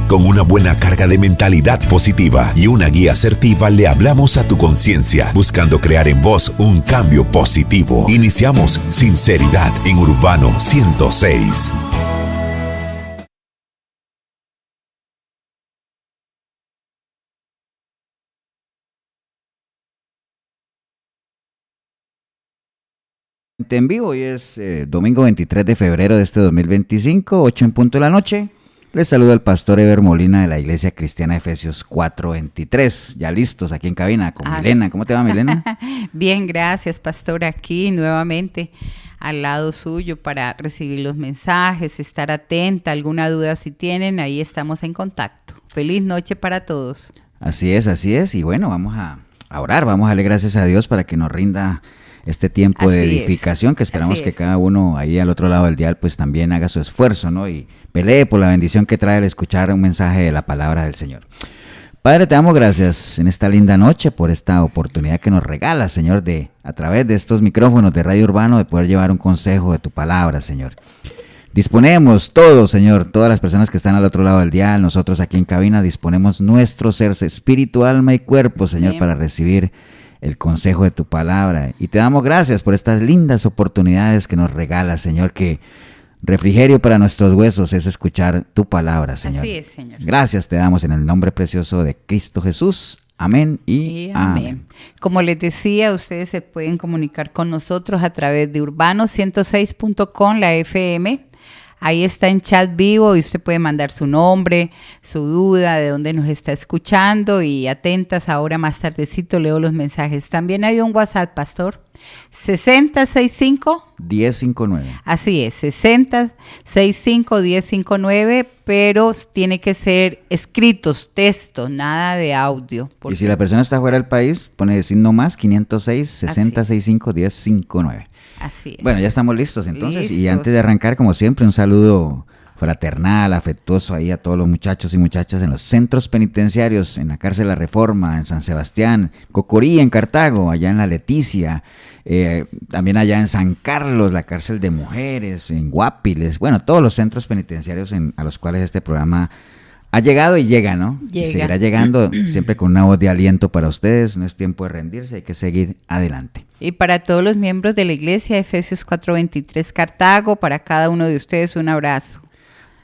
Con una buena carga de mentalidad positiva y una guía asertiva le hablamos a tu conciencia, buscando crear en vos un cambio positivo. Iniciamos Sinceridad en Urbano 106. En vivo, hoy es domingo 23 de febrero de este 2025, 8 en punto de la noche. Les saluda el pastor Eber Molina de la Iglesia Cristiana Efesios 4:23. Ya listos aquí en cabina con Milena. ¿Cómo te va, Milena? Bien, gracias, pastor. Aquí nuevamente al lado suyo para recibir los mensajes, estar atenta, alguna duda si tienen, ahí estamos en contacto. Feliz noche para todos. Así es. Y bueno, vamos a orar, vamos a darle gracias a Dios para que nos rinda este tiempo de edificación, que esperamos que cada uno ahí al otro lado del dial pues también haga su esfuerzo, ¿no? Y pelee por la bendición que trae el escuchar un mensaje de la palabra del Señor. Padre, te damos gracias en esta linda noche por esta oportunidad que nos regala, Señor, de a través de estos micrófonos de Radio Urbano de poder llevar un consejo de tu palabra, Señor. Disponemos todos, Señor, todas las personas que están al otro lado del dial, nosotros aquí en cabina, disponemos nuestro ser, espíritu, alma y cuerpo, Señor, Amén, para recibir el consejo de tu palabra. Y te damos gracias por estas lindas oportunidades que nos regalas, Señor, que refrigerio para nuestros huesos es escuchar tu palabra, Señor. Así es, Señor. Gracias te damos en el nombre precioso de Cristo Jesús. Amén y amén. Como les decía, ustedes se pueden comunicar con nosotros a través de urbano106.com, la FM. Ahí está en chat vivo y usted puede mandar su nombre, su duda, de dónde nos está escuchando, y atentas, ahora más tardecito leo los mensajes. También hay un WhatsApp, pastor, 6065-1059. Así es, 6065-1059, pero tiene que ser escritos, textos, nada de audio. Y si la persona está fuera del país, pone signo más 506-6065-1059. Así es. Bueno, ya estamos listos entonces. Y antes de arrancar, como siempre, un saludo fraternal, afectuoso ahí a todos los muchachos y muchachas en los centros penitenciarios, en la cárcel La Reforma, en San Sebastián, Cocorí, en Cartago, allá en La Leticia, también allá en San Carlos, la cárcel de mujeres, en Guapiles, bueno, todos los centros penitenciarios a los cuales este programa ha llegado y llega, ¿no? Llega. Y seguirá llegando siempre con una voz de aliento para ustedes. No es tiempo de rendirse, hay que seguir adelante. Y para todos los miembros de la iglesia, Efesios 4:23 Cartago, para cada uno de ustedes un abrazo.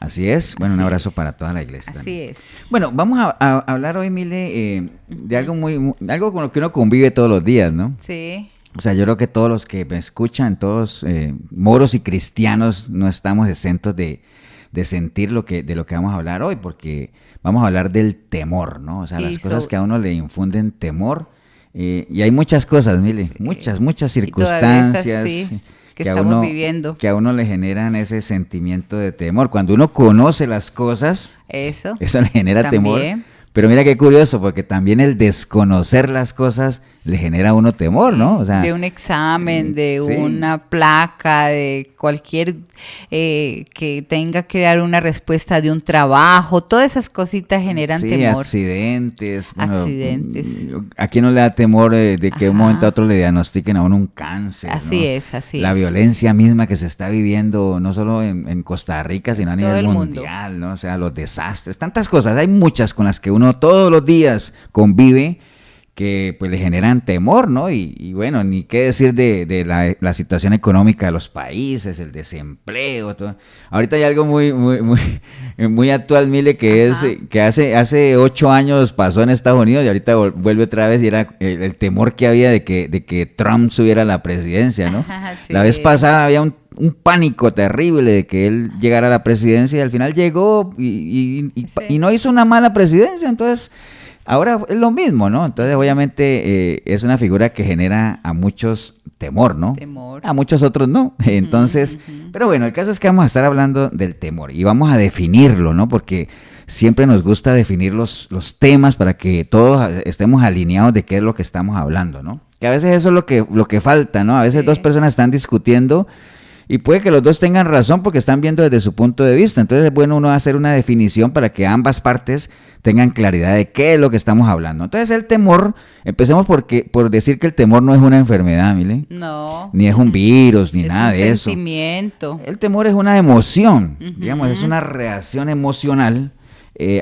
Así es, bueno, un abrazo para toda la iglesia. Así también es. Bueno, vamos a hablar hoy, Mile, de algo algo con lo que uno convive todos los días, ¿no? Sí. O sea, yo creo que todos los que me escuchan, todos moros y cristianos, no estamos exentos de sentir de lo que vamos a hablar hoy, porque vamos a hablar del temor, ¿no? O sea, las cosas que a uno le infunden temor, y hay muchas cosas, Mile, muchas circunstancias que estamos viviendo, que a uno le generan ese sentimiento de temor. Cuando uno conoce las cosas, eso le genera también temor. Pero mira qué curioso, porque también el desconocer las cosas le genera a uno temor, ¿no? O sea, de un examen, de una placa, de cualquier que tenga que dar una respuesta de un trabajo, todas esas cositas generan temor. Accidentes. ¿A quién no le da temor de que de un momento a otro le diagnostiquen a uno un cáncer? Así es. La violencia misma que se está viviendo, no solo en Costa Rica, sino a nivel mundial, ¿no? O sea, los desastres, tantas cosas, hay muchas con las que uno todos los días convive, que pues le generan temor, ¿no? Y bueno, ni qué decir de la situación económica de los países, el desempleo, todo. Ahorita hay algo muy actual, Mile, que es que hace 8 años pasó en Estados Unidos y ahorita vuelve otra vez, y era el temor que había de que Trump subiera a la presidencia, ¿no? Sí. La vez pasada había un pánico terrible de que él llegara a la presidencia, y al final llegó y no hizo una mala presidencia. Entonces ahora es lo mismo, ¿no? Entonces obviamente es una figura que genera a muchos temor, ¿no? A muchos otros no. Entonces, pero bueno, el caso es que vamos a estar hablando del temor y vamos a definirlo, ¿no? Porque siempre nos gusta definir los temas para que todos estemos alineados de qué es lo que estamos hablando, ¿no? Que a veces eso es lo que falta, ¿no? A veces dos personas están discutiendo y puede que los dos tengan razón porque están viendo desde su punto de vista. Entonces es bueno uno hacer una definición para que ambas partes tengan claridad de qué es lo que estamos hablando. Entonces el temor, empecemos por decir que el temor no es una enfermedad, Mile. No. Ni es un virus, ni nada de eso. Es un sentimiento. El temor es una emoción, digamos, es una reacción emocional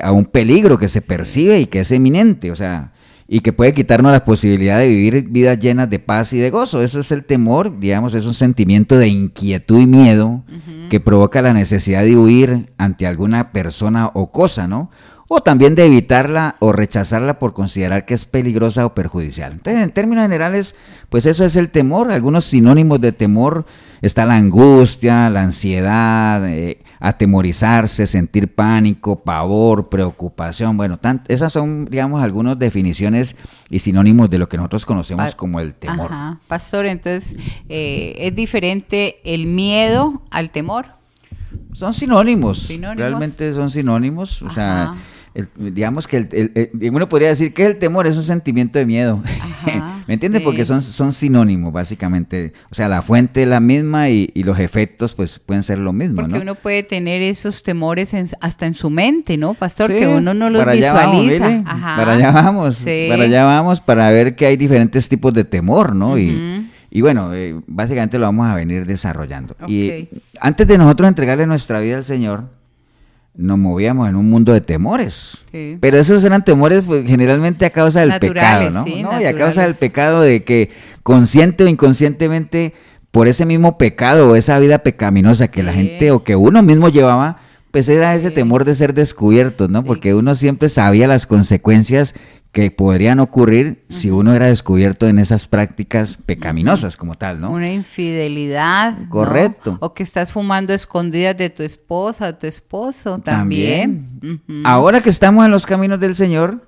a un peligro que se percibe y que es eminente, o sea, y que puede quitarnos la posibilidad de vivir vidas llenas de paz y de gozo. Eso es el temor, digamos, es un sentimiento de inquietud y miedo que provoca la necesidad de huir ante alguna persona o cosa, ¿no? O también de evitarla o rechazarla por considerar que es peligrosa o perjudicial. Entonces, en términos generales, pues eso es el temor. Algunos sinónimos de temor está la angustia, la ansiedad, atemorizarse, sentir pánico, pavor, preocupación. Bueno, esas son, digamos, algunas definiciones y sinónimos de lo que nosotros conocemos como el temor. Ajá. Pastor, entonces, ¿es diferente el miedo al temor? Son sinónimos, realmente son sinónimos, o sea, digamos que uno podría decir que el temor es un sentimiento de miedo, ¿me entiendes? Sí. Porque son sinónimos básicamente, o sea, la fuente es la misma y los efectos pues pueden ser lo mismo, porque ¿no? Uno puede tener esos temores hasta en su mente, ¿no, pastor? Sí, que uno no los visualiza. Para allá vamos para ver que hay diferentes tipos de temor, ¿no? Y bueno, básicamente lo vamos a venir desarrollando. Y antes de nosotros entregarle nuestra vida al Señor, nos movíamos en un mundo de temores. Sí. Pero esos eran temores pues, generalmente a causa del pecado, ¿no? Sí, ¿no? Y a causa del pecado de que consciente o inconscientemente, por ese mismo pecado o esa vida pecaminosa que la gente o que uno mismo llevaba, pues era ese temor de ser descubiertos, ¿no? Porque uno siempre sabía las consecuencias que podrían ocurrir si uno era descubierto en esas prácticas pecaminosas como tal, ¿no? Una infidelidad, correcto, ¿no? O que estás fumando escondidas de tu esposa o tu esposo también. Ahora que estamos en los caminos del Señor,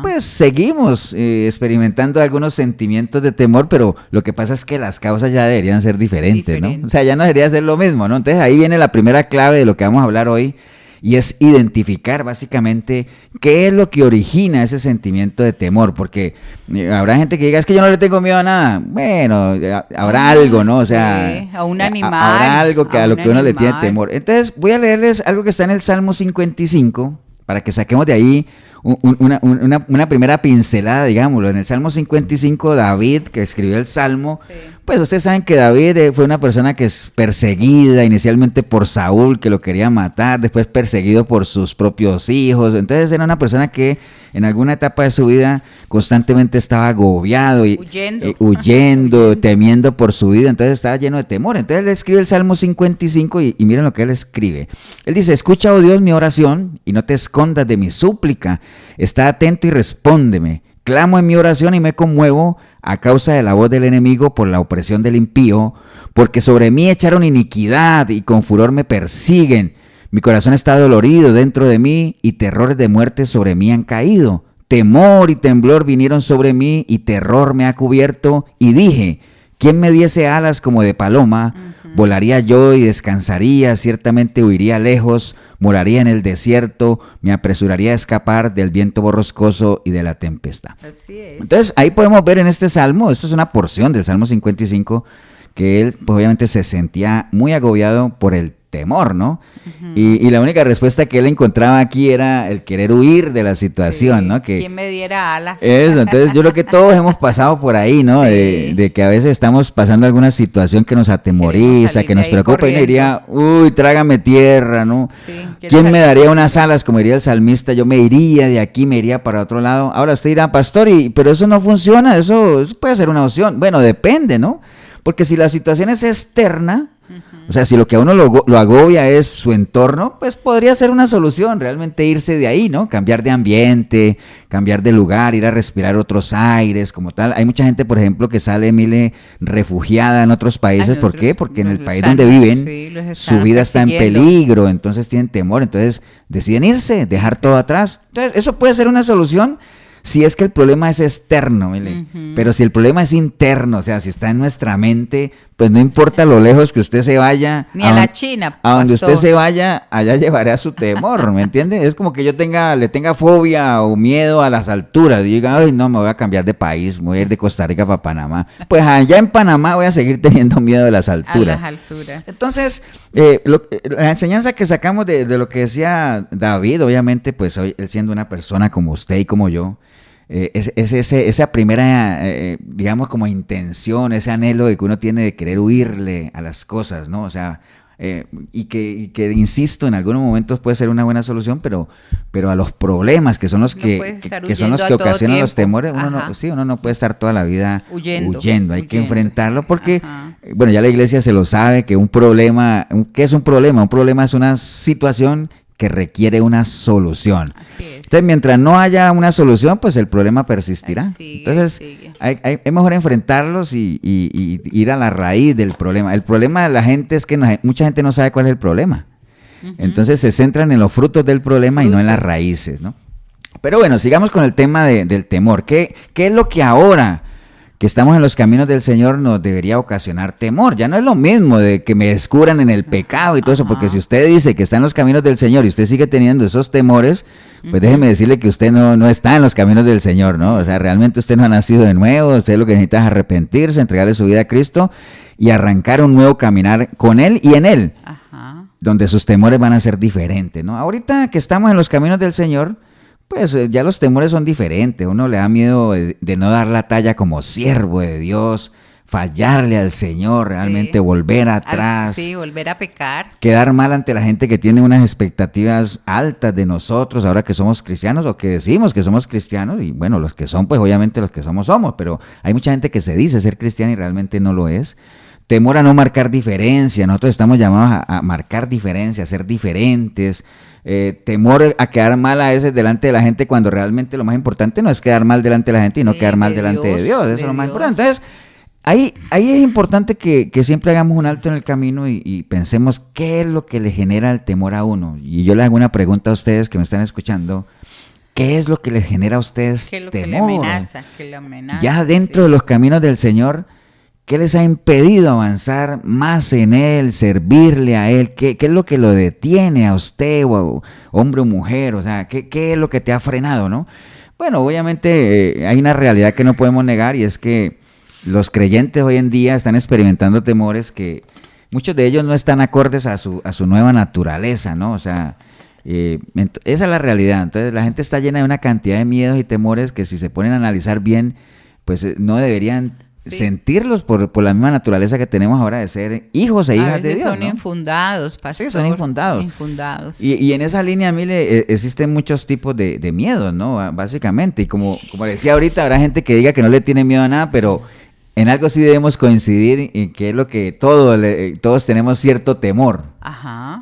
pues seguimos experimentando algunos sentimientos de temor, pero lo que pasa es que las causas ya deberían ser diferentes, ¿no? O sea, ya no debería ser lo mismo, ¿no? Entonces ahí viene la primera clave de lo que vamos a hablar hoy, y es identificar básicamente qué es lo que origina ese sentimiento de temor, porque habrá gente que diga, es que yo no le tengo miedo a nada. Bueno, habrá algo, ¿no? O sea, a un animal. Habrá algo que a lo que uno le tiene temor. Entonces, voy a leerles algo que está en el Salmo 55, para que saquemos de ahí una primera pincelada, digámoslo. En el Salmo 55, David, que escribió el Salmo, pues ustedes saben que David fue una persona que es perseguida inicialmente por Saúl, que lo quería matar, después perseguido por sus propios hijos. Entonces era una persona que en alguna etapa de su vida constantemente estaba agobiado y huyendo, temiendo por su vida. Entonces estaba lleno de temor. Entonces él escribe el Salmo 55 y miren lo que él escribe. Él dice: escucha, oh Dios, mi oración y no te escondas de mi súplica. Está atento y respóndeme. Clamo en mi oración y me conmuevo a causa de la voz del enemigo por la opresión del impío, porque sobre mí echaron iniquidad y con furor me persiguen. Mi corazón está dolorido dentro de mí y terrores de muerte sobre mí han caído. Temor y temblor vinieron sobre mí y terror me ha cubierto y dije: ¿quién me diese alas como de paloma? Volaría yo y descansaría, ciertamente huiría lejos, moraría en el desierto, me apresuraría a escapar del viento borrascoso y de la tempestad. Así es. Entonces ahí podemos ver en este salmo, esta es una porción del Salmo 55, que él pues, obviamente se sentía muy agobiado por el temor, ¿no? Y la única respuesta que él encontraba aquí era el querer huir de la situación, ¿no? Que ¿quién me diera alas? Eso, entonces yo creo que todos hemos pasado por ahí, ¿no? De que a veces estamos pasando alguna situación que nos atemoriza, que nos preocupa y uno diría, uy, trágame tierra, ¿no? ¿Quién me daría unas alas? Como diría el salmista, yo me iría de aquí, me iría para otro lado. Ahora usted dirá, pastor, pero eso no funciona, eso puede ser una opción. Bueno, depende, ¿no? Porque si la situación es externa, o sea, si lo que a uno lo agobia es su entorno, pues podría ser una solución, realmente irse de ahí, ¿no? Cambiar de ambiente, cambiar de lugar, ir a respirar otros aires, como tal. Hay mucha gente, por ejemplo, que sale, refugiada en otros países. ¿Por qué? Porque en el país donde viven, su vida está en peligro, entonces tienen temor, entonces deciden irse, dejar todo atrás. Entonces, eso puede ser una solución si es que el problema es externo, pero si el problema es interno, o sea, si está en nuestra mente, pues no importa lo lejos que usted se vaya. Ni a la China, a donde usted se vaya, allá llevaré a su temor, ¿me entiende? Es como que yo le tenga fobia o miedo a las alturas. Y diga, ay, no, me voy a cambiar de país, me voy a ir de Costa Rica para Panamá. Pues allá en Panamá voy a seguir teniendo miedo de las alturas. A las alturas. Entonces, la enseñanza que sacamos de lo que decía David, obviamente, pues él siendo una persona como usted y como yo, esa primera, digamos, como intención, ese anhelo de que uno tiene de querer huirle a las cosas, ¿no? O sea, y que, insisto, en algunos momentos puede ser una buena solución, pero a los problemas que son los que son los que ocasionan los temores, uno no puede estar toda la vida huyendo. Hay que enfrentarlo porque, bueno, ya la iglesia se lo sabe, que un problema, ¿qué es un problema? Un problema es una situación que requiere una solución. Así es. Entonces, mientras no haya una solución, pues el problema persistirá. Entonces, es mejor enfrentarlos y ir a la raíz del problema. El problema de la gente es que mucha gente no sabe cuál es el problema. Uh-huh. Entonces, se centran en los frutos del problema y no en las raíces, ¿no? Pero bueno, sigamos con el tema del temor. ¿Qué es lo que ahora que estamos en los caminos del Señor nos debería ocasionar temor? Ya no es lo mismo de que me descubran en el pecado y todo eso, porque si usted dice que está en los caminos del Señor y usted sigue teniendo esos temores, pues déjeme decirle que usted no está en los caminos del Señor, ¿no? O sea, realmente usted no ha nacido de nuevo, usted lo que necesita es arrepentirse, entregarle su vida a Cristo y arrancar un nuevo caminar con Él y en Él, donde sus temores van a ser diferentes, ¿no? Ahorita que estamos en los caminos del Señor, pues ya los temores son diferentes. Uno le da miedo de no dar la talla como siervo de Dios, fallarle al Señor, realmente volver atrás. Volver a pecar. Quedar mal ante la gente que tiene unas expectativas altas de nosotros ahora que somos cristianos o que decimos que somos cristianos. Y bueno, los que son, pues obviamente los que somos, pero hay mucha gente que se dice ser cristiana y realmente no lo es. Temor a no marcar diferencia. Nosotros estamos llamados a marcar diferencia, a ser diferentes. Temor a quedar mal a veces delante de la gente cuando realmente lo más importante no es quedar mal delante de la gente y no quedar mal delante de Dios, eso es lo más importante. Entonces, ahí es importante que siempre hagamos un alto en el camino y pensemos qué es lo que le genera el temor a uno. Y yo le hago una pregunta a ustedes que me están escuchando: ¿qué es lo que les genera a ustedes temor? Que le amenaza, ya dentro de los caminos del Señor. ¿Qué les ha impedido avanzar más en Él, servirle a Él? ¿Qué es lo que lo detiene a usted, o hombre o mujer? O sea, ¿qué es lo que te ha frenado, no? Bueno, obviamente hay una realidad que no podemos negar, y es que los creyentes hoy en día están experimentando temores que muchos de ellos no están acordes a su nueva naturaleza, ¿no? O sea, esa es la realidad. Entonces la gente está llena de una cantidad de miedos y temores que, si se ponen a analizar bien, pues no deberían sentirlos por la misma naturaleza que tenemos ahora de ser hijos e hijas de Dios, son infundados, pastor. Sí, son infundados. Y en esa línea, mire, existen muchos tipos de miedos, ¿no? Básicamente, y como decía ahorita, habrá gente que diga que no le tiene miedo a nada, pero en algo sí debemos coincidir, y que es lo que todos tenemos cierto temor,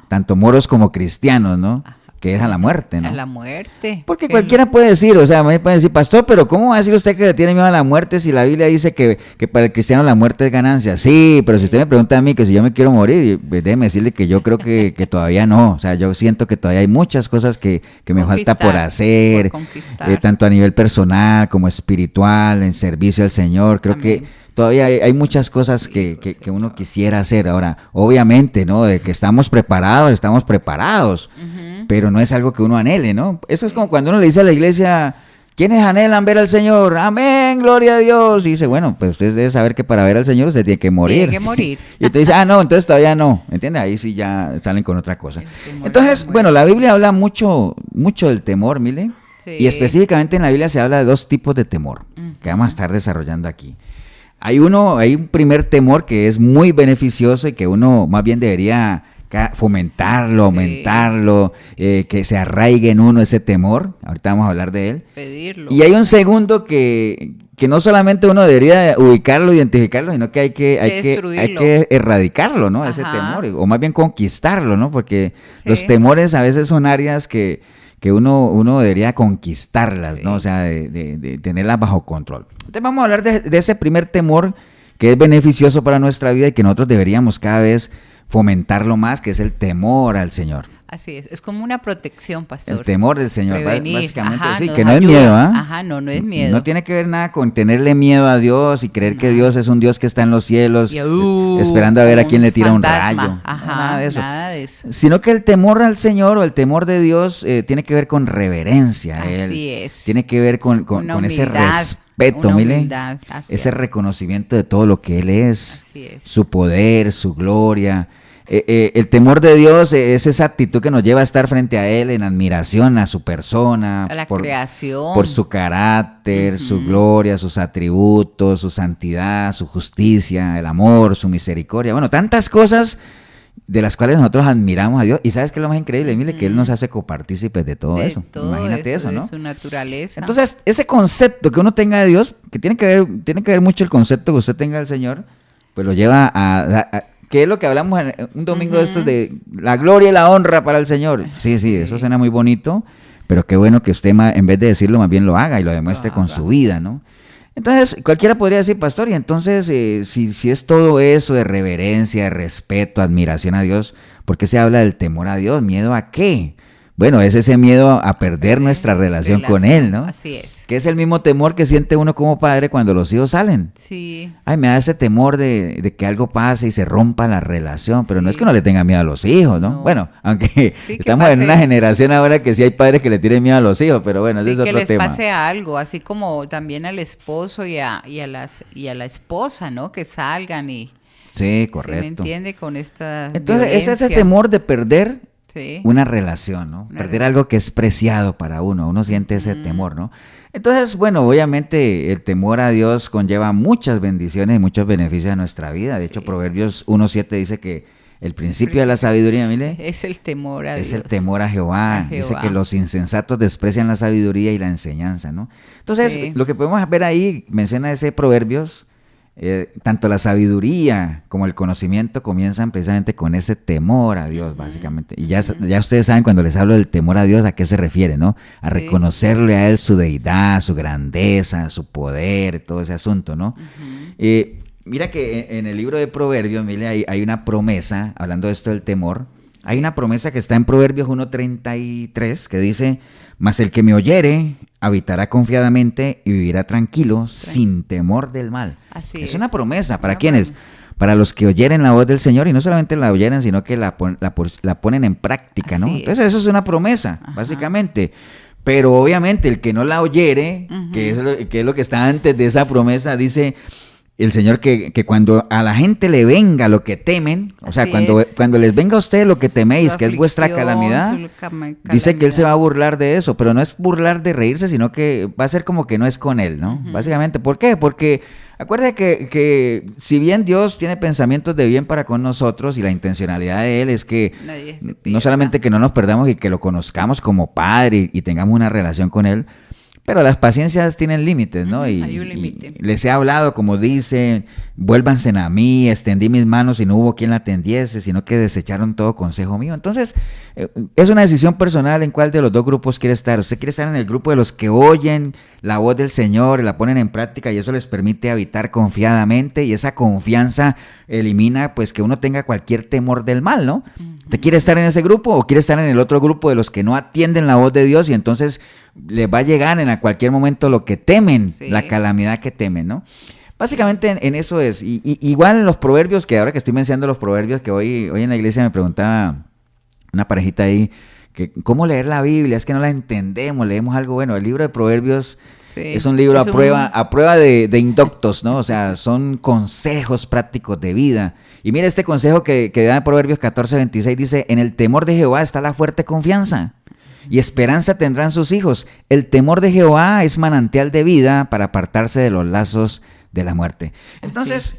tanto moros como cristianos, ¿no? Que es a la muerte, ¿no? A la muerte. Porque cualquiera puede decir, o sea, me puede decir: pastor, pero ¿cómo va a decir usted que le tiene miedo a la muerte si la Biblia dice que para el cristiano la muerte es ganancia? Sí, pero si usted me pregunta a mí que si yo me quiero morir, déjeme decirle que yo creo que todavía no. O sea, yo siento que todavía hay muchas cosas que me falta por hacer, tanto a nivel personal como espiritual, en servicio al Señor. Creo que todavía hay muchas cosas que uno quisiera hacer. Ahora, obviamente, ¿no? De que estamos preparados. Pero no es algo que uno anhele, ¿no? Eso es como cuando uno le dice a la iglesia: ¿quiénes anhelan ver al Señor? Amén, gloria a Dios. Y dice: bueno, pues usted debe saber que para ver al Señor usted tiene que morir. Y usted dice: no, entonces todavía no. ¿Entiende? Ahí sí ya salen con otra cosa. Entonces, bueno, la Biblia habla mucho del temor, mire. Sí. Y específicamente en la Biblia se habla de dos tipos de temor, que vamos a estar desarrollando aquí. Hay un primer temor que es muy beneficioso y que uno más bien debería fomentarlo, aumentarlo, que se arraigue en uno ese temor. Ahorita vamos a hablar de él. Pedirlo. Y hay un segundo que no solamente uno debería ubicarlo, identificarlo, sino que hay que erradicarlo, ¿no? Ese temor, o más bien conquistarlo, ¿no? Porque los temores a veces son áreas que uno debería conquistarlas, ¿no? O sea, de tenerlas bajo control. Entonces vamos a hablar de ese primer temor que es beneficioso para nuestra vida y que nosotros deberíamos cada vez fomentarlo más, que es el temor al Señor. Así es como una protección, pastor. El temor del Señor, prevenir, básicamente, ajá, sí, que no es miedo, ¿ah? Ajá, no es miedo. No tiene que ver nada con tenerle miedo a Dios y creer que Dios es un Dios que está en los cielos, esperando a ver a quién le tira fantasma. un rayo. Ajá, nada de eso. Sino que el temor al Señor o el temor de Dios tiene que ver con reverencia a Él. Así es. Tiene que ver con ese respeto, mire, ese reconocimiento de todo lo que Él es, su poder, su gloria. El temor de Dios es esa actitud que nos lleva a estar frente a Él en admiración a su persona, a la creación, por su carácter, su gloria, sus atributos, su santidad, su justicia, el amor, su misericordia. Bueno, tantas cosas de las cuales nosotros admiramos a Dios. Y ¿sabes qué es lo más increíble? Mire, que Él nos hace copartícipes de todo eso. Imagínate eso, ¿no? De su naturaleza. Entonces, ese concepto que uno tenga de Dios, que tiene que ver mucho el concepto que usted tenga del Señor, pues lo lleva a que es lo que hablamos en un domingo de estos de la gloria y la honra para el Señor. Sí, eso suena muy bonito, pero qué bueno que usted en vez de decirlo más bien lo haga y lo demuestre con su vida, ¿no? Entonces, cualquiera podría decir, pastor, y entonces si es todo eso de reverencia, de respeto, admiración a Dios, ¿por qué se habla del temor a Dios? ¿Miedo a qué? Bueno, es ese miedo a perder nuestra relación con Él, ¿no? Así es. Que es el mismo temor que siente uno como padre cuando los hijos salen. Sí. Ay, me da ese temor de que algo pase y se rompa la relación, pero no es que uno le tenga miedo a los hijos, ¿no? Bueno, aunque estamos en una generación ahora que sí hay padres que le tienen miedo a los hijos, pero bueno, ese es otro tema. Que les pase algo, así como también al esposo y a la esposa, ¿no? Que salgan y... Sí, correcto. ¿Se me entiende con esta Entonces, violencia? es ese temor de perder una relación, ¿no? Perder algo que es preciado para uno siente ese temor, ¿no? Entonces, bueno, obviamente el temor a Dios conlleva muchas bendiciones y muchos beneficios a nuestra vida. De hecho, Proverbios 1:7 dice que el principio de la sabiduría, mire, es el temor a Dios. Es el temor a Jehová. Dice que los insensatos desprecian la sabiduría y la enseñanza, ¿no? Entonces, lo que podemos ver ahí, menciona ese Proverbios, tanto la sabiduría como el conocimiento comienzan precisamente con ese temor a Dios, básicamente. Y ya ustedes saben cuando les hablo del temor a Dios a qué se refiere, ¿no? A reconocerle a Él su deidad, su grandeza, su poder, todo ese asunto, ¿no? Mira que en el libro de Proverbios, mire, hay una promesa, hablando de esto del temor, hay una promesa que está en Proverbios 1:33 que dice: mas el que me oyere habitará confiadamente y vivirá tranquilo, sin temor del mal. Así es una promesa. ¿Para quiénes? Para los que oyeren la voz del Señor, y no solamente la oyeren, sino que la ponen en práctica, ¿no? Entonces eso es una promesa, básicamente. Pero obviamente el que no la oyere, que es lo que está antes de esa promesa, dice el Señor que cuando a la gente le venga lo que temen, o sea, cuando les venga a ustedes lo que teméis, que es vuestra calamidad, dice que Él se va a burlar de eso, pero no es burlar de reírse, sino que va a ser como que no es con Él, ¿no? Básicamente, ¿por qué? Porque acuérdate que si bien Dios tiene pensamientos de bien para con nosotros y la intencionalidad de Él es que no solamente que no nos perdamos y que lo conozcamos como Padre y tengamos una relación con Él, pero las paciencias tienen límites, ¿no? Hay un límite. Les he hablado, como dice, vuélvanse a mí, extendí mis manos y no hubo quien la atendiese, sino que desecharon todo consejo mío. Entonces, es una decisión personal en cuál de los dos grupos quiere estar. Usted quiere estar en el grupo de los que oyen la voz del Señor y la ponen en práctica, y eso les permite habitar confiadamente, y esa confianza elimina pues que uno tenga cualquier temor del mal, ¿no? ¿Usted quiere estar en ese grupo o quiere estar en el otro grupo de los que no atienden la voz de Dios y entonces les va a llegar en cualquier momento lo que temen, la calamidad que temen, ¿no? Básicamente en eso es. Y igual en los proverbios, que ahora que estoy mencionando los proverbios, que hoy en la iglesia me preguntaba una parejita ahí, que ¿cómo leer la Biblia? Es que no la entendemos, leemos algo bueno. El libro de Proverbios es un libro a prueba de indoctos, ¿no? O sea, son consejos prácticos de vida. Y mira este consejo que da en Proverbios 14:26, dice: en el temor de Jehová está la fuerte confianza, y esperanza tendrán sus hijos. El temor de Jehová es manantial de vida para apartarse de los lazos de la muerte. Entonces,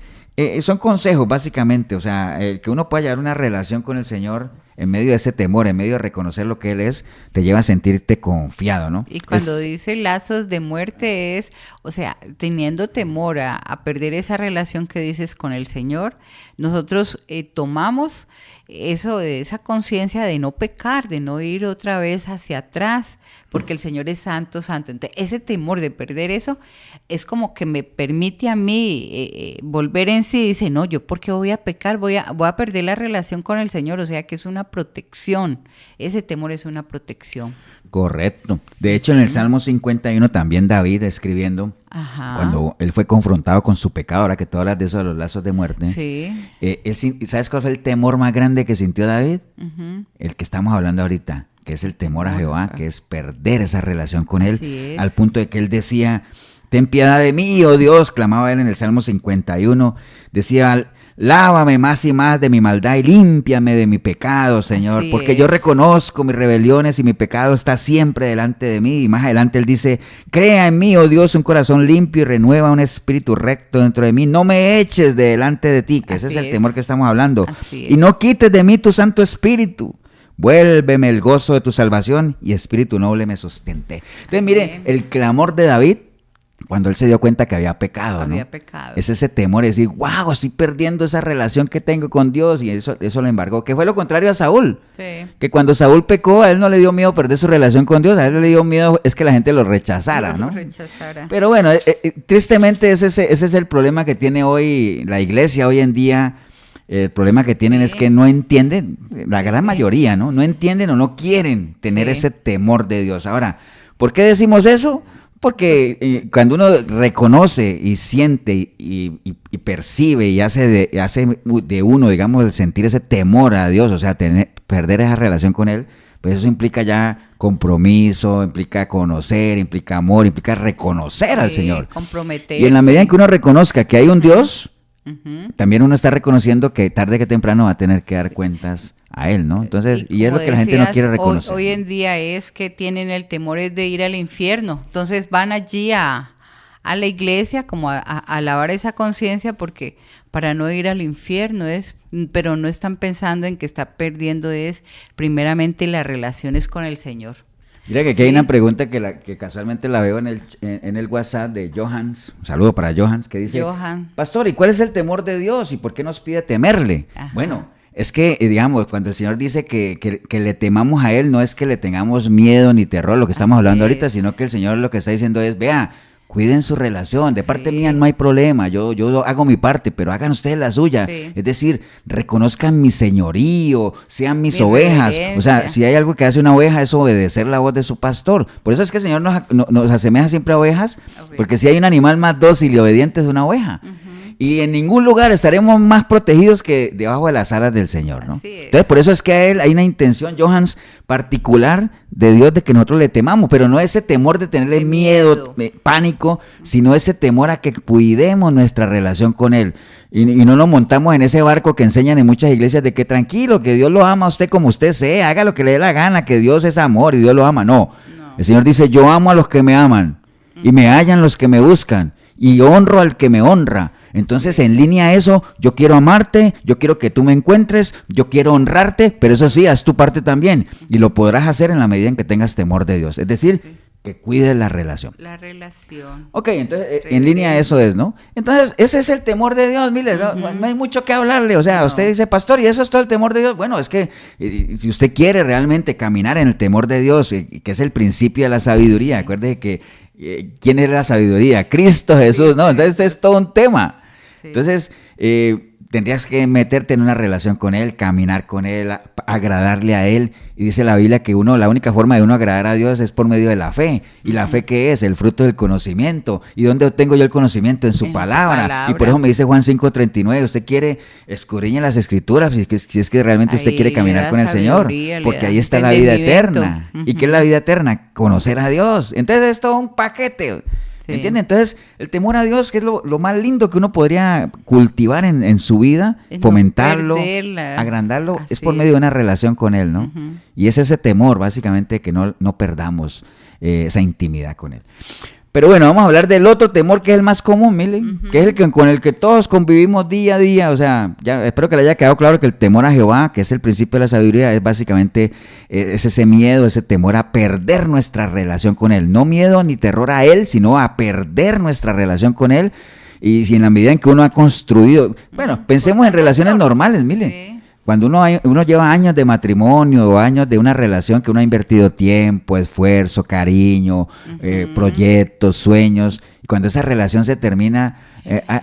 son consejos básicamente, o sea, que uno pueda llevar una relación con el Señor en medio de ese temor, en medio de reconocer lo que Él es, te lleva a sentirte confiado, ¿no? Y cuando dice lazos de muerte es, o sea, teniendo temor a perder esa relación que dices con el Señor, nosotros tomamos eso de esa conciencia de no pecar, de no ir otra vez hacia atrás, porque el Señor es santo, santo. Entonces, ese temor de perder eso es como que me permite a mí volver en sí. Dice, no, yo ¿por qué voy a pecar? Voy a perder la relación con el Señor. O sea, que es una protección. Ese temor es una protección. Correcto. De hecho, en el Salmo 51 también David escribiendo, cuando él fue confrontado con su pecado, ahora que tú hablas de eso, de los lazos de muerte, ¿sabes cuál fue el temor más grande que sintió David? El que estamos hablando ahorita, que es el temor a Jehová, que es perder esa relación con él, al punto de que él decía, ten piedad de mí, oh Dios, clamaba él en el Salmo 51, decía, lávame más y más de mi maldad y límpiame de mi pecado, Señor, porque yo reconozco mis rebeliones y mi pecado está siempre delante de mí. Y más adelante él dice, crea en mí, oh Dios, un corazón limpio y renueva un espíritu recto dentro de mí. No me eches de delante de ti, que ese es el temor que estamos hablando. Y no quites de mí tu Santo Espíritu. Vuélveme el gozo de tu salvación y espíritu noble me sustente. Entonces, mire, el clamor de David, cuando él se dio cuenta que había pecado, ¿no? Es ese temor, es decir, wow, estoy perdiendo esa relación que tengo con Dios, y eso lo embargó, que fue lo contrario a Saúl, que cuando Saúl pecó, a él no le dio miedo perder su relación con Dios, a él le dio miedo es que la gente lo rechazara, ¿no? Pero bueno, tristemente ese es el problema que tiene hoy la iglesia hoy en día. El problema que tienen es que no entienden, la gran mayoría, ¿no? No entienden o no quieren tener ese temor de Dios. Ahora, ¿por qué decimos eso? Porque cuando uno reconoce y siente y percibe y hace de uno, digamos, el sentir ese temor a Dios, o sea, perder esa relación con Él, pues eso implica ya compromiso, implica conocer, implica amor, implica reconocer al Señor. Comprometerse. Y en la medida en que uno reconozca que hay un Dios, también uno está reconociendo que tarde que temprano va a tener que dar cuentas a Él, ¿no? Entonces, y es lo que la gente no quiere reconocer. Hoy en día es que tienen el temor de ir al infierno, entonces van allí a la iglesia como a lavar esa conciencia, porque para no ir al infierno pero no están pensando en que está perdiendo primeramente las relaciones con el Señor. Mira que aquí hay una pregunta que casualmente la veo en el WhatsApp de Johans, un saludo para Johans, que dice, Pastor, ¿y cuál es el temor de Dios y por qué nos pide temerle? Bueno, es que, digamos, cuando el Señor dice que le temamos a Él, no es que le tengamos miedo ni terror, lo que estamos hablando ahorita, sino que el Señor lo que está diciendo es, vea, cuiden su relación, de parte mía no hay problema, yo hago mi parte, pero hagan ustedes la suya. Es decir, reconozcan mi señorío, sean mis ovejas. O sea, si hay algo que hace una oveja es obedecer la voz de su pastor. Por eso es que el Señor nos asemeja siempre a ovejas, porque si hay un animal más dócil y obediente es una oveja. Y en ningún lugar estaremos más protegidos que debajo de las alas del Señor, ¿no? Entonces, por eso es que a Él hay una intención, Johans, particular de Dios de que nosotros le temamos, pero no ese temor de tenerle miedo, pánico, sino ese temor a que cuidemos nuestra relación con Él. Y no nos montamos en ese barco que enseñan en muchas iglesias de que tranquilo, que Dios lo ama a usted como usted sea, haga lo que le dé la gana, que Dios es amor y Dios lo ama. No. El Señor dice, yo amo a los que me aman y me hallan los que me buscan y honro al que me honra. Entonces, en línea a eso, yo quiero amarte, yo quiero que tú me encuentres, yo quiero honrarte, pero eso sí, haz tu parte también. Y lo podrás hacer en la medida en que tengas temor de Dios. Es decir, que cuides la relación. La relación. Ok, entonces, en línea a eso es, ¿no? Entonces, ese es el temor de Dios, mire, no hay mucho que hablarle. O sea, usted dice, pastor, ¿y eso es todo el temor de Dios? Bueno, es que si usted quiere realmente caminar en el temor de Dios, que es el principio de la sabiduría, acuerde que ¿quién es la sabiduría? Cristo Jesús, ¿no? Entonces, este es todo un tema. Entonces, tendrías que meterte en una relación con Él, caminar con Él, agradarle a Él. Y dice la Biblia que la única forma de uno agradar a Dios es por medio de la fe. ¿Y la fe qué es? El fruto del conocimiento. ¿Y dónde obtengo yo el conocimiento? En su palabra. Y por eso me dice Juan 5:39, usted quiere escudriñar las Escrituras, si es que realmente usted quiere caminar con el Señor, porque ahí está la vida eterna. ¿Y qué es la vida eterna? Conocer a Dios. Entonces es todo un paquete. ¿Entiende? Entonces, el temor a Dios, que es lo más lindo que uno podría cultivar en su vida, fomentarlo, agrandarlo, es por medio de una relación con Él, ¿no? Y es ese temor, básicamente, que no perdamos esa intimidad con Él. Pero bueno, vamos a hablar del otro temor que es el más común, mire, que es con el que todos convivimos día a día. O sea, ya espero que le haya quedado claro que el temor a Jehová, que es el principio de la sabiduría, es básicamente es ese miedo, ese temor a perder nuestra relación con Él. No miedo ni terror a Él, sino a perder nuestra relación con Él. Y si en la medida en que uno ha construido, bueno, pensemos en relaciones normales, mire. Cuando uno lleva años de matrimonio o años de una relación que uno ha invertido tiempo, esfuerzo, cariño, proyectos, sueños, y cuando esa relación se termina,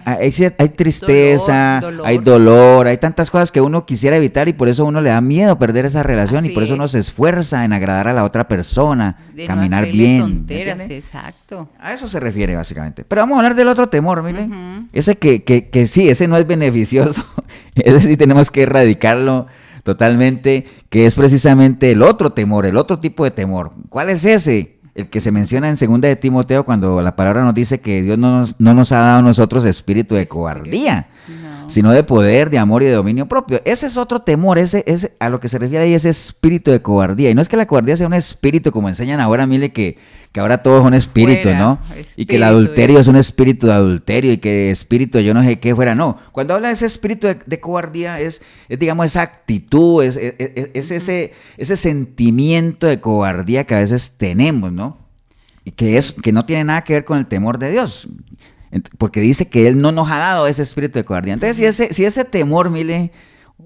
hay tristeza, hay dolor, hay tantas cosas que uno quisiera evitar y por eso uno le da miedo perder esa relación. Así y por eso uno se esfuerza en agradar a la otra persona, caminar bien. Tonteras, exacto. A eso se refiere básicamente. Pero vamos a hablar del otro temor, mire. Ese que sí, ese no es beneficioso. Ese sí tenemos que erradicarlo totalmente, que es precisamente el otro temor, el otro tipo de temor. ¿Cuál es ese? El que se menciona en 2 de Timoteo cuando la palabra nos dice que Dios no nos ha dado a nosotros espíritu de cobardía, sino de poder, de amor y de dominio propio. Ese es otro temor, ese a lo que se refiere ahí, ese espíritu de cobardía. Y no es que la cobardía sea un espíritu, como enseñan ahora, mire que ahora todo es un espíritu, ¿no? Y que el adulterio es un espíritu de adulterio y que espíritu yo no sé qué fuera, no. Cuando habla de ese espíritu de cobardía es digamos, esa actitud, es ese sentimiento de cobardía que a veces tenemos, ¿no? Y que no tiene nada que ver con el temor de Dios. Porque dice que Él no nos ha dado ese espíritu de cobardía. Entonces, si ese temor, mire,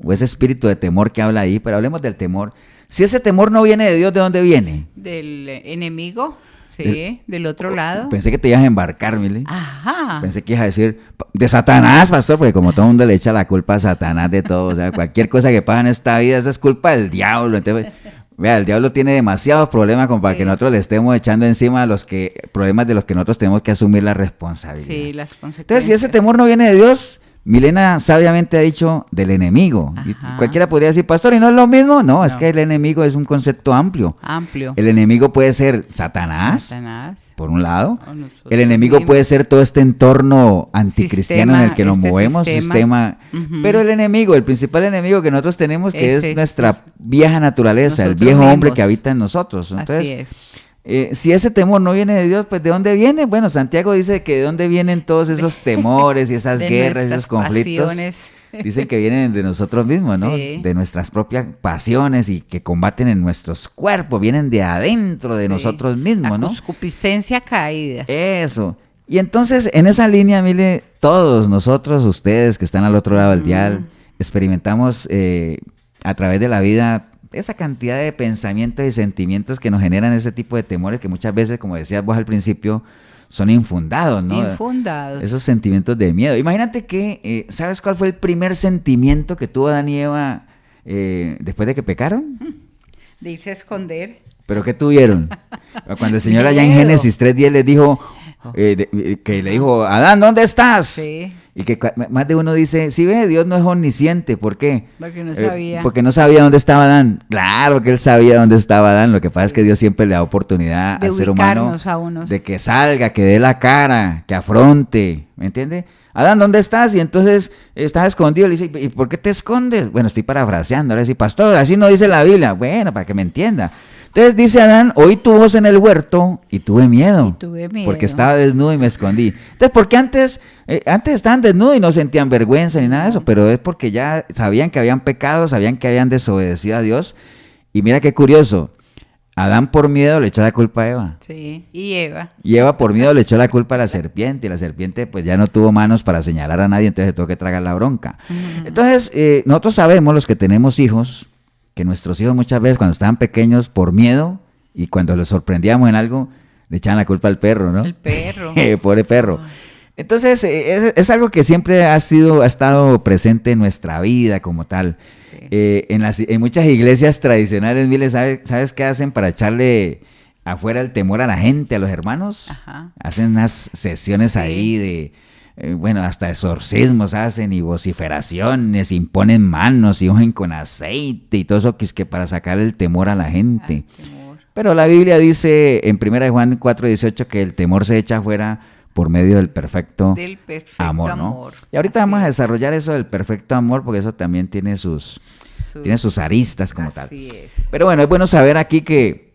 o ese espíritu de temor que habla ahí, pero hablemos del temor. Si ese temor no viene de Dios, ¿de dónde viene? Del enemigo, sí, del otro lado. Pensé que te ibas a embarcar, mire. Ajá. Pensé que ibas a decir, de Satanás, pastor, porque como todo el mundo le echa la culpa a Satanás de todo, o sea, cualquier cosa que pasa en esta vida, eso es culpa del diablo. Entonces, vea, el diablo tiene demasiados problemas como para que nosotros le estemos echando encima problemas de los que nosotros tenemos que asumir la responsabilidad. Sí, las consecuencias. Entonces, si ese temor no viene de Dios, Milena sabiamente ha dicho del enemigo. Y cualquiera podría decir, pastor, ¿y no es lo mismo? No, es que el enemigo es un concepto amplio. El enemigo puede ser Satanás, por un lado. El enemigo puede ser todo este entorno anticristiano en el que nos movemos, sistema. Pero el enemigo, el principal enemigo que nosotros tenemos, que es nuestra vieja naturaleza, el viejo hombre que habita en nosotros. Entonces, si ese temor no viene de Dios, pues ¿de dónde viene? Bueno, Santiago dice que de dónde vienen todos esos temores y esas guerras, esos conflictos. Pasiones. Dicen que vienen de nosotros mismos, ¿no? Sí. De nuestras propias pasiones y que combaten en nuestros cuerpos, vienen de adentro de nosotros mismos, ¿no? La concupiscencia caída. Eso. Y entonces, en esa línea, mire, todos nosotros, ustedes que están al otro lado del dial, experimentamos a través de la vida esa cantidad de pensamientos y sentimientos que nos generan ese tipo de temores que muchas veces, como decías vos al principio, son infundados, ¿no? Infundados. Esos sentimientos de miedo. Imagínate que, ¿sabes cuál fue el primer sentimiento que tuvo Adán y Eva después de que pecaron? De irse a esconder. ¿Pero qué tuvieron? Cuando el Señor allá en Génesis 3:10 les dijo, que le dijo, Adán, ¿dónde estás? Sí. Y que más de uno dice, sí ve, Dios no es omnisciente, ¿por qué? Porque no sabía. Porque no sabía dónde estaba Adán. Claro que él sabía dónde estaba Adán, lo que pasa es que Dios siempre le da oportunidad al ser humano de que salga, que dé la cara, que afronte, ¿me entiende? Adán, ¿dónde estás? Y entonces estás escondido, le dice, ¿y por qué te escondes? Bueno, estoy parafraseando, ahora sí, pastor, así no dice la Biblia. Bueno, para que me entienda. Entonces dice Adán, oí tu voz en el huerto y tuve miedo. Porque estaba desnudo y me escondí. Entonces, porque antes estaban desnudos y no sentían vergüenza ni nada de eso, pero es porque ya sabían que habían pecado, sabían que habían desobedecido a Dios. Y mira qué curioso, Adán por miedo le echó la culpa a Eva. Sí, y Eva. Y Eva por miedo le echó la culpa a la serpiente, y la serpiente pues ya no tuvo manos para señalar a nadie, entonces se tuvo que tragar la bronca. Entonces, nosotros sabemos, los que tenemos hijos, que nuestros hijos muchas veces cuando estaban pequeños por miedo y cuando les sorprendíamos en algo, le echaban la culpa al perro, ¿no? El perro. Pobre perro. Entonces, es algo que siempre ha estado presente en nuestra vida como tal. Sí. En muchas iglesias tradicionales, mire, ¿sabes qué hacen para echarle afuera el temor a la gente, a los hermanos? Ajá. Hacen unas sesiones ahí de... hasta exorcismos hacen y vociferaciones, imponen manos y ungen con aceite y todo eso que es que para sacar el temor a la gente. Pero la Biblia dice en 1 Juan 4:18 que el temor se echa afuera por medio del perfecto amor, ¿no? Y ahorita vamos a desarrollar eso del perfecto amor porque eso también tiene sus aristas como tal. Pero bueno, es bueno saber aquí que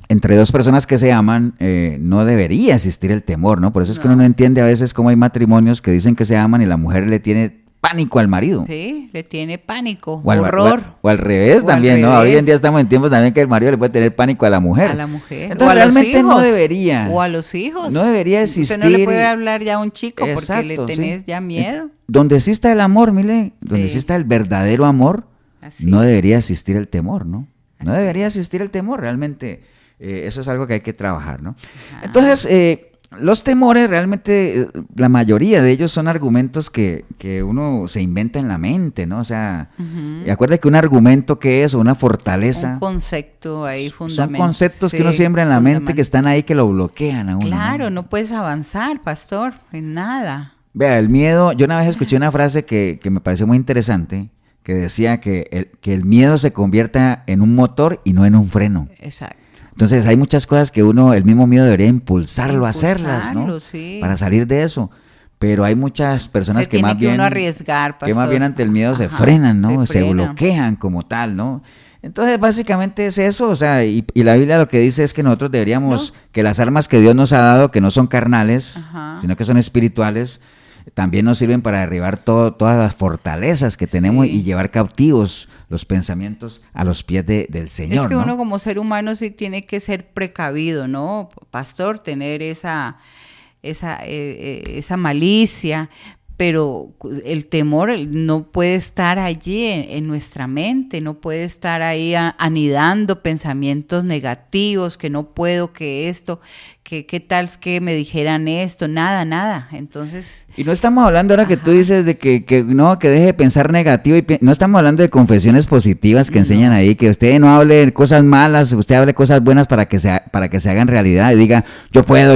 entre dos personas que se aman, no debería existir el temor, ¿no? Por eso es que uno no entiende a veces cómo hay matrimonios que dicen que se aman y la mujer le tiene pánico al marido. Sí, le tiene pánico, horror. O al revés también, ¿no? Hoy en día estamos en tiempos también que el marido le puede tener pánico a la mujer. A la mujer. Entonces, o a realmente los hijos. No debería. O a los hijos. No debería existir. Usted no le puede hablar ya a un chico porque le tenés ya miedo. Donde exista el amor, mire, donde exista el verdadero amor, no debería existir el temor, ¿no? No debería existir el temor, realmente eso es algo que hay que trabajar, ¿no? Entonces, los temores realmente, la mayoría de ellos son argumentos que uno se inventa en la mente, ¿no? O sea, acuérdate que un argumento que es, o una fortaleza. Un concepto ahí fundamental. Son conceptos que uno siembra en la mente que están ahí, que lo bloquean a uno. Claro, no puedes avanzar, pastor, en nada. Vea, el miedo, yo una vez escuché una frase que me pareció muy interesante, que decía que el miedo se convierta en un motor y no en un freno. Exacto. Entonces hay muchas cosas que el mismo miedo debería impulsarlo a hacerlas, ¿no? Sí. Para salir de eso. Pero hay muchas personas que más bien uno arriesgar, pastor. Que más bien ante el miedo se frenan, ¿no? Se bloquean como tal, ¿no? Entonces básicamente es eso, o sea, y la Biblia lo que dice es que nosotros deberíamos, que las armas que Dios nos ha dado, que no son carnales, sino que son espirituales, también nos sirven para derribar todas las fortalezas que tenemos y llevar cautivos los pensamientos a los pies del Señor. Es que uno como ser humano sí tiene que ser precavido, ¿no, pastor? Tener esa malicia, pero el temor no puede estar allí en nuestra mente, no puede estar ahí anidando pensamientos negativos, que no puedo, que esto, que qué tal que me dijeran esto, nada. Entonces... Y no estamos hablando ahora que tú dices de que deje de pensar negativo, no estamos hablando de confesiones positivas que enseñan ahí, que usted no hable cosas malas, usted hable cosas buenas para que se hagan realidad y diga, yo puedo,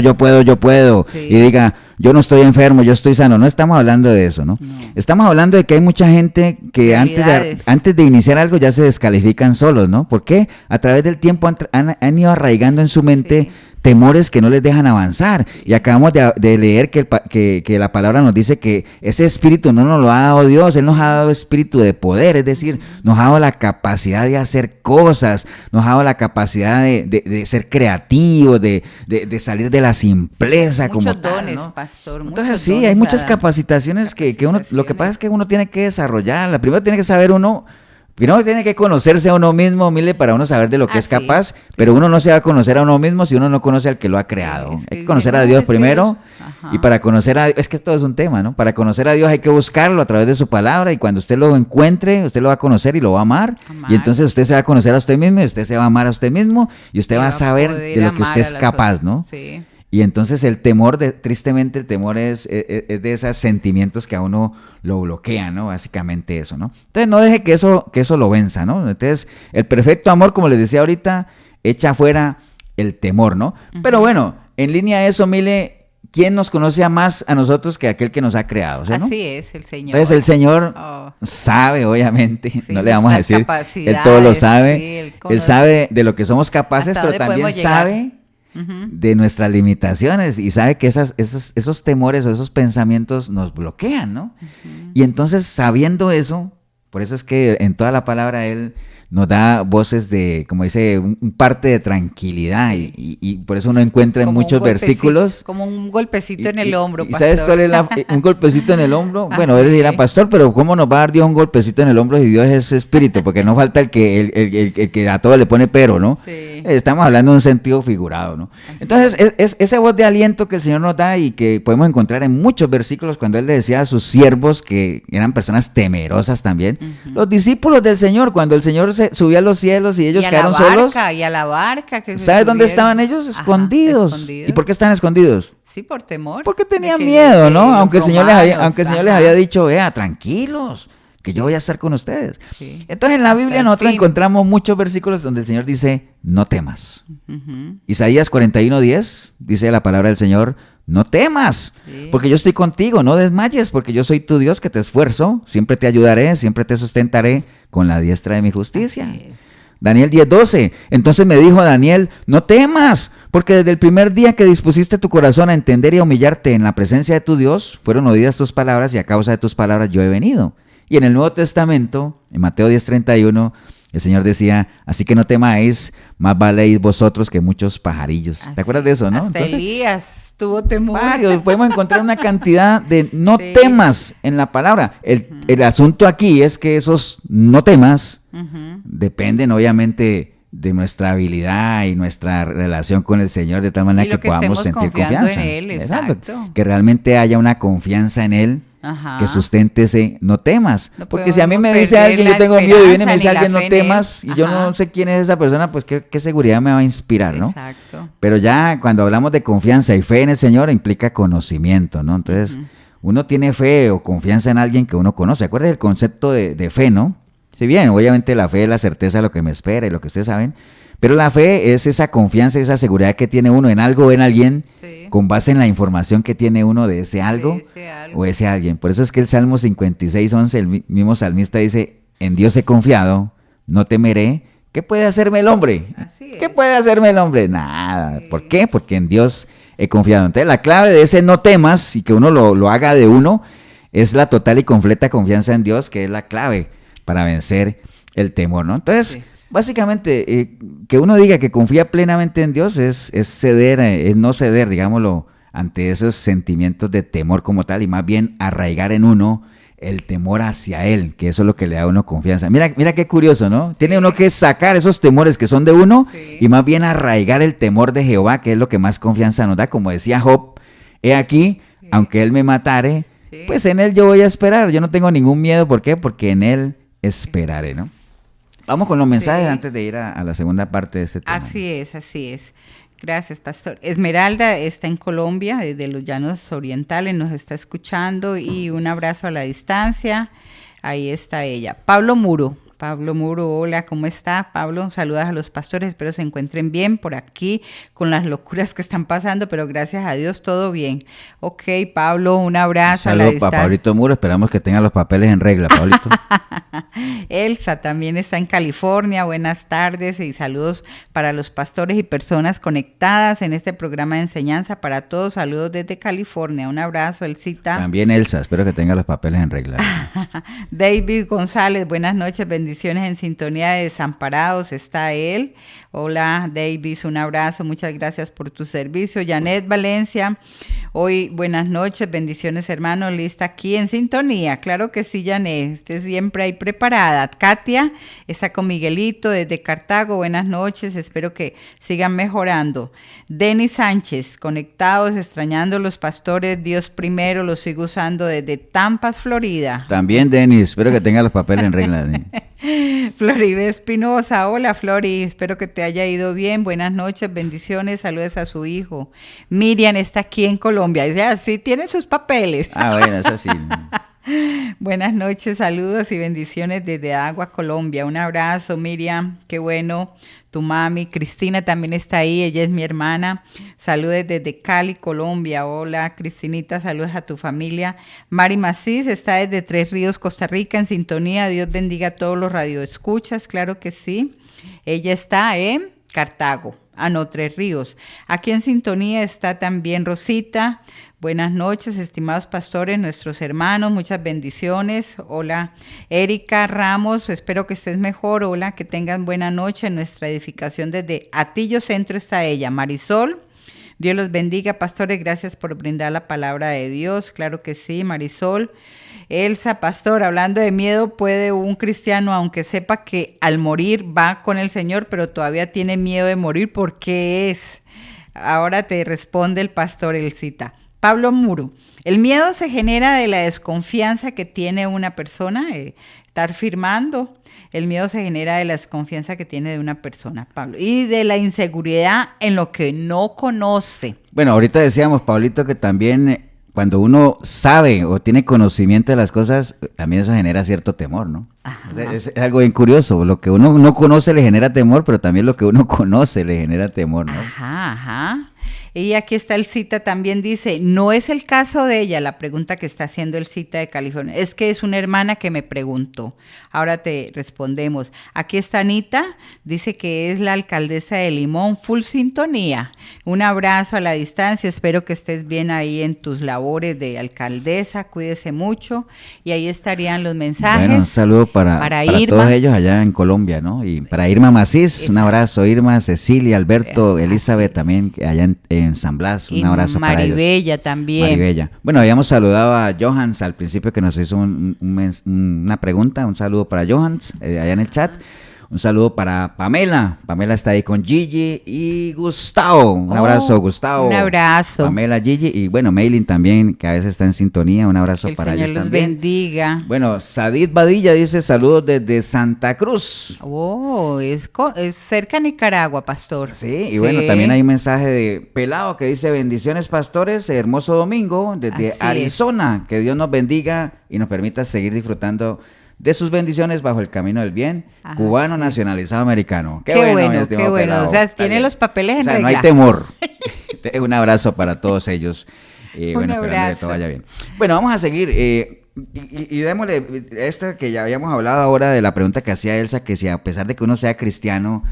y diga, yo no estoy enfermo, yo estoy sano. No estamos hablando de eso, ¿no? Estamos hablando de que hay mucha gente que antes de iniciar algo ya se descalifican solos, ¿no? ¿Por qué? A través del tiempo han ido arraigando en su mente temores que no les dejan avanzar. Y acabamos de leer que la palabra nos dice que ese espíritu no nos lo ha dado Dios, Él nos ha dado espíritu de poder, es decir, nos ha dado la capacidad de hacer cosas, nos ha dado la capacidad de ser creativos, de salir de la simpleza como tal, dones, ¿no? pastor, entonces sí, hay muchas capacitaciones que uno, lo que pasa es que uno tiene que desarrollarla. Primero tiene que saber Primero tiene que conocerse a uno mismo, Mile, para uno saber de lo que es capaz, pero uno no se va a conocer a uno mismo si uno no conoce al que lo ha creado. Hay que conocer a Dios primero, y para conocer a Dios, es que todo es un tema, ¿no? Para conocer a Dios hay que buscarlo a través de su palabra, y cuando usted lo encuentre, usted lo va a conocer y lo va a amar. Y entonces usted se va a conocer a usted mismo, y usted se va a amar a usted mismo, y usted va a saber de lo que usted es capaz, ¿no? Sí. Y entonces el temor, tristemente el temor es de esos sentimientos que a uno lo bloquean, ¿no? Básicamente eso, ¿no? Entonces no deje que eso lo venza, ¿no? Entonces el perfecto amor, como les decía ahorita, echa fuera el temor, ¿no? Pero bueno, en línea a eso, Mile, ¿quién nos conoce más a nosotros que aquel que nos ha creado? ¿Sí, no? Así es, el Señor. Entonces el Señor sabe, obviamente, no le vamos a decir, Él todo lo sabe, Él sabe de lo que somos capaces, pero también sabe de nuestras limitaciones y sabe que esos temores o esos pensamientos nos bloquean, ¿no? Y entonces, sabiendo eso, por eso es que en toda la palabra Él nos da voces de, como dice, un parte de tranquilidad, y por eso uno encuentra en muchos versículos. Como un golpecito en el hombro, pastor. ¿Y sabes cuál es un golpecito en el hombro? Bueno, él dirá, pastor, pero ¿cómo nos va a dar Dios un golpecito en el hombro si Dios es espíritu? Porque no falta el que a todo le pone pero, ¿no? Sí. Estamos hablando de un sentido figurado, ¿no? Entonces, es esa voz de aliento que el Señor nos da y que podemos encontrar en muchos versículos cuando Él le decía a sus siervos, que eran personas temerosas también, los discípulos del Señor, cuando el Señor subió a los cielos y ellos quedaron solos. Y a la barca. ¿Sabes dónde estaban ellos? Escondidos. ¿Y por qué están escondidos? Sí, por temor. Porque tenían miedo, ¿no? Aunque el Señor les había dicho, tranquilos, que yo voy a estar con ustedes. Sí. Entonces en la Biblia nosotros encontramos muchos versículos donde el Señor dice, no temas. Isaías 41:10 dice la palabra del Señor, no temas, porque yo estoy contigo, no desmayes, porque yo soy tu Dios que te esfuerzo, siempre te ayudaré, siempre te sustentaré con la diestra de mi justicia. Daniel 10:12, entonces me dijo Daniel, no temas, porque desde el primer día que dispusiste tu corazón a entender y a humillarte en la presencia de tu Dios, fueron oídas tus palabras y a causa de tus palabras yo he venido. Y en el Nuevo Testamento, en Mateo 10:31, el Señor decía, así que no temáis, más valéis vosotros que muchos pajarillos. ¿Te acuerdas de eso, no? Hasta entonces, Elías tuvo temor. Varios, podemos encontrar una cantidad de no temas en la palabra. El asunto aquí es que esos no temas dependen obviamente de nuestra habilidad y nuestra relación con el Señor, de tal manera que podamos sentir confianza en Él, exacto. Que realmente haya una confianza en Él que susténtese, no temas. No porque si a mí me dice alguien, yo tengo miedo y viene y me dice alguien, no temas, y yo no sé quién es esa persona, pues qué seguridad me va a inspirar, ¿no? Exacto. Pero ya cuando hablamos de confianza y fe en el Señor, implica conocimiento, ¿no? Entonces, uno tiene fe o confianza en alguien que uno conoce. Acuérdense el concepto de fe, ¿no? Si bien, obviamente la fe es la certeza de lo que me espera y lo que ustedes saben, pero la fe es esa confianza, esa seguridad que tiene uno en algo o en alguien, con base en la información que tiene uno de ese algo, o ese alguien. Por eso es que el Salmo 56:11, el mismo salmista dice, en Dios he confiado, no temeré. ¿Qué puede hacerme el hombre? ¿Qué puede hacerme el hombre? Nada. ¿Por qué? Porque en Dios he confiado. Entonces la clave de ese no temas y que uno lo haga de uno es la total y completa confianza en Dios, que es la clave para vencer el temor, ¿no? Entonces, básicamente, que uno diga que confía plenamente en Dios es ceder, es no ceder, digámoslo, ante esos sentimientos de temor como tal, y más bien arraigar en uno el temor hacia Él, que eso es lo que le da a uno confianza. Mira qué curioso, ¿no? Tiene uno que sacar esos temores que son de uno y más bien arraigar el temor de Jehová, que es lo que más confianza nos da. Como decía Job, he aquí, aunque Él me matare, pues en Él yo voy a esperar. Yo no tengo ningún miedo. ¿Por qué? Porque en Él esperaré, ¿no? Vamos con los mensajes antes de ir a la segunda parte de este tema. Así es. Gracias, pastor. Esmeralda está en Colombia, desde los Llanos Orientales, nos está escuchando, y un abrazo a la distancia. Ahí está ella. Pablo Muro, hola, ¿cómo está? Pablo, saludas a los pastores, espero se encuentren bien por aquí con las locuras que están pasando, pero gracias a Dios todo bien. Ok, Pablo, un abrazo. Saludos para Pablito Muro, esperamos que tenga los papeles en regla, Pablito. Elsa también está en California, buenas tardes y saludos para los pastores y personas conectadas en este programa de enseñanza para todos, saludos desde California, un abrazo, Elsita. También Elsa, espero que tenga los papeles en regla. David González, buenas noches, bendiciones en sintonía de Desamparados, está él. Hola David, un abrazo, muchas gracias por tu servicio. Janet Valencia, hoy buenas noches, bendiciones hermano, lista aquí en sintonía, claro que sí Janet, esté siempre ahí preparada. Katia está con Miguelito desde Cartago, buenas noches, espero que sigan mejorando. Denis Sánchez, conectados, extrañando los pastores, Dios primero, los sigo usando desde Tampa, Florida. También Denis, espero que tenga los papeles en regla. Floribé Espinosa, hola Flori, espero que te haya ido bien, buenas noches, bendiciones, saludos a su hijo. Miriam está aquí en Colombia, dice, sí tiene sus papeles. Bueno, eso sí. Buenas noches, saludos y bendiciones desde Agua, Colombia, un abrazo Miriam, qué bueno. Tu mami, Cristina también está ahí, ella es mi hermana. Saludos desde Cali, Colombia. Hola, Cristinita, saludos a tu familia. Mari Macís está desde Tres Ríos, Costa Rica, en sintonía. Dios bendiga a todos los radioescuchas, claro que sí. Ella está en Cartago, Tres Ríos. Aquí en sintonía está también Rosita. Buenas noches, estimados pastores, nuestros hermanos, muchas bendiciones. Hola, Erika Ramos, espero que estés mejor. Hola, que tengan buena noche en nuestra edificación desde Atillo Centro está ella. Marisol, Dios los bendiga, pastores, gracias por brindar la palabra de Dios. Claro que sí, Marisol. Elsa, pastor, hablando de miedo, ¿puede un cristiano, aunque sepa que al morir va con el Señor, pero todavía tiene miedo de morir? ¿Por qué es? Ahora te responde el pastor Elsita. Pablo Muro, el miedo se genera de la desconfianza que tiene una persona, estar firmando. El miedo se genera de la desconfianza que tiene de una persona, Pablo, y de la inseguridad en lo que no conoce. Bueno, ahorita decíamos, Pablito, que también cuando uno sabe o tiene conocimiento de las cosas, también eso genera cierto temor, ¿no? Es algo bien curioso, lo que uno no conoce le genera temor, pero también lo que uno conoce le genera temor, ¿no? Ajá. Y aquí está el cita, también dice, no es el caso de ella, la pregunta que está haciendo el cita de California, es que es una hermana que me preguntó. Ahora te respondemos. Aquí está Anita, dice que es la alcaldesa de Limón, full sintonía. Un abrazo a la distancia, espero que estés bien ahí en tus labores de alcaldesa, cuídese mucho. Y ahí estarían los mensajes. Bueno, un saludo para Irma, todos ellos allá en Colombia, ¿no? Y para Irma Macís, un abrazo, Irma, Cecilia, Alberto, Elizabeth también, allá en San Blas, un abrazo para ellos. Maribella también. Maribella. Bueno, habíamos saludado a Johans al principio que nos hizo una pregunta, un saludo para Johans allá en el chat. Un saludo para Pamela. Pamela está ahí con Gigi y Gustavo. Un abrazo, Gustavo. Un abrazo. Pamela, Gigi y bueno, Maylin también, que a veces está en sintonía. Un abrazo para ellos también. Que el Señor los bendiga. Bueno, Sadid Badilla dice saludos desde Santa Cruz. Es cerca de Nicaragua, pastor. Sí, y bueno, también hay un mensaje de Pelado que dice bendiciones, pastores, hermoso domingo desde Arizona. Que Dios nos bendiga y nos permita seguir disfrutando de sus bendiciones bajo el camino del bien, cubano nacionalizado americano. Qué bueno, qué bueno. Pelado. O sea, tiene los papeles en regla. No hay temor. Un abrazo para todos ellos. Un abrazo. Que todo vaya bien. Bueno, vamos a seguir. Y démosle esta que ya habíamos hablado ahora de la pregunta que hacía Elsa, que si a pesar de que uno sea cristiano,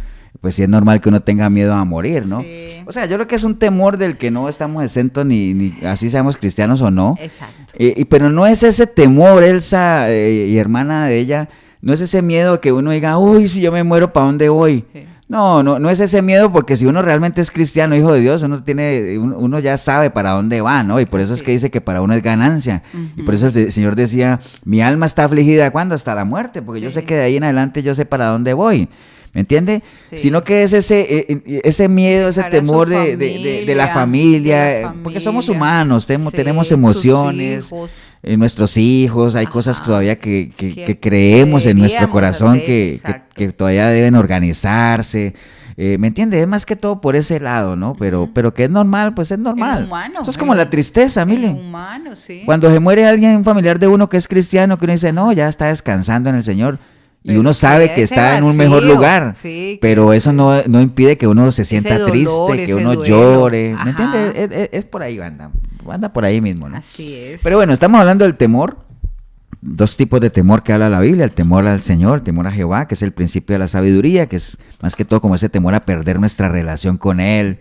pues sí es normal que uno tenga miedo a morir, ¿no? Sí. O sea, yo creo que es un temor del que no estamos exentos ni así seamos cristianos o no. Exacto. Pero no es ese temor, Elsa y hermana de ella, no es ese miedo que uno diga, uy, si yo me muero, ¿para dónde voy? Sí. No es ese miedo, porque si uno realmente es cristiano, hijo de Dios, uno ya sabe para dónde va, ¿no? Y por eso es que dice que para uno es ganancia. Y por eso el Señor decía, mi alma está afligida, ¿cuándo? Hasta la muerte, porque yo sé que de ahí en adelante yo sé para dónde voy. ¿Me entiende? Sí. Sino que es ese miedo, ese temor de la familia, porque somos humanos, tenemos emociones, nuestros hijos, hay cosas todavía que creemos en nuestro corazón que todavía deben organizarse. ¿Me entiende? Es más que todo por ese lado, ¿no? Pero que es normal, pues es normal. Humano, eso es como la tristeza, mire. Humano, sí. Cuando se muere alguien, un familiar de uno que es cristiano, que uno dice, no, ya está descansando en el Señor. Y uno sabe que está en un mejor lugar, pero eso no impide que uno se sienta triste, que uno llore, ¿me entiendes? Es por ahí, anda por ahí mismo, ¿no? Así es. Pero bueno, estamos hablando del temor, dos tipos de temor que habla la Biblia, el temor al Señor, el temor a Jehová, que es el principio de la sabiduría, que es más que todo como ese temor a perder nuestra relación con Él.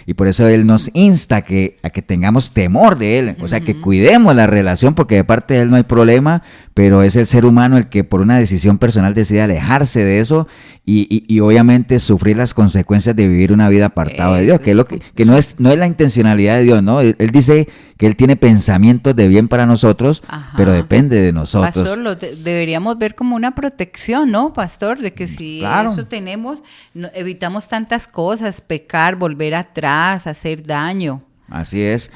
Y por eso Él nos insta a que tengamos temor de Él, o sea, que cuidemos la relación, porque de parte de Él no hay problema, pero es el ser humano el que por una decisión personal decide alejarse de eso y obviamente sufrir las consecuencias de vivir una vida apartado de Dios, que es lo que no es la intencionalidad de Dios, ¿no? Él dice que Él tiene pensamientos de bien para nosotros, pero depende de nosotros. Pastor, lo deberíamos ver como una protección, ¿no, pastor? De que si eso tenemos, evitamos tantas cosas, pecar, volver atrás, hacer daño. Así es.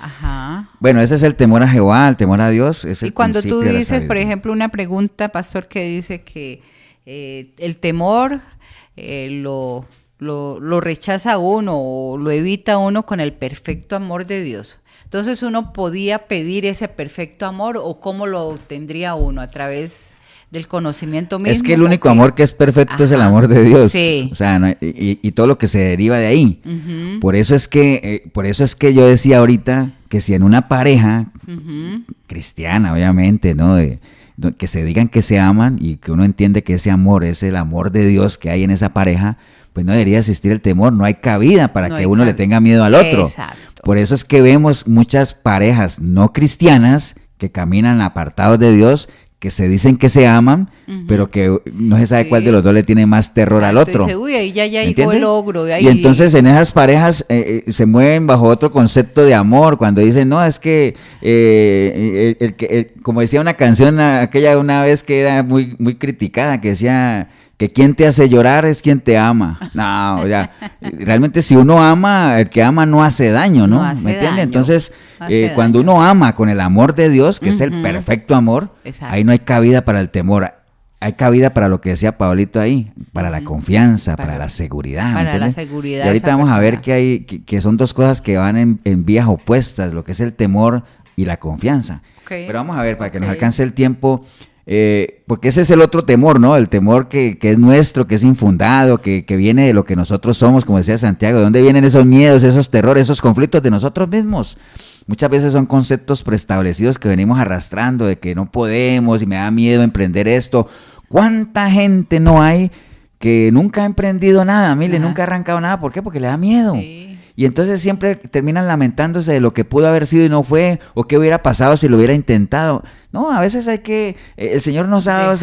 Bueno, ese es el temor a Jehová, el temor a Dios. Y cuando tú dices, por ejemplo, una pregunta, pastor, que dice que el temor lo rechaza uno o lo evita uno con el perfecto amor de Dios. Entonces uno podía pedir ese perfecto amor, o cómo lo obtendría uno, a través del conocimiento mismo. Es que el único amor que es perfecto es el amor de Dios. Sí. O sea, y todo lo que se deriva de ahí. Por eso es que yo decía ahorita que si en una pareja cristiana, obviamente, ¿no? Que se digan que se aman y que uno entiende que ese amor es el amor de Dios que hay en esa pareja, pues no debería existir el temor, no hay cabida para que uno le tenga miedo al otro. Exacto. Por eso es que vemos muchas parejas no cristianas que caminan apartados de Dios, que se dicen que se aman, pero que no se sabe cuál de los dos le tiene más terror al otro. Dice, uy, ahí ya llegó el logro. Y entonces en esas parejas se mueven bajo otro concepto de amor, cuando dicen, no, es que, como decía una canción aquella una vez que era muy, muy criticada, que decía que quien te hace llorar es quien te ama. No, ya, realmente si uno ama, el que ama no hace daño, ¿no? ¿Me entiendes? Entonces, cuando uno ama con el amor de Dios, que es el perfecto amor, ahí no hay cabida para el temor. Hay cabida para lo que decía Pablito ahí, para la confianza, para la seguridad. Para la seguridad. Y ahorita vamos a ver que son dos cosas que van en vías opuestas, lo que es el temor y la confianza. Pero vamos a ver, para que nos alcance el tiempo, porque ese es el otro temor, ¿no? El temor que es nuestro, que es infundado, que viene de lo que nosotros somos, como decía Santiago. ¿De dónde vienen esos miedos, esos terrores, esos conflictos? De nosotros mismos. Muchas veces son conceptos preestablecidos que venimos arrastrando, de que no podemos y me da miedo emprender esto. ¿Cuánta gente no hay que nunca ha emprendido nada? Mire, nunca ha arrancado nada. ¿Por qué? Porque le da miedo. Sí. Y entonces siempre terminan lamentándose de lo que pudo haber sido y no fue, o qué hubiera pasado si lo hubiera intentado. No, a veces hay que, el Señor nos ha dado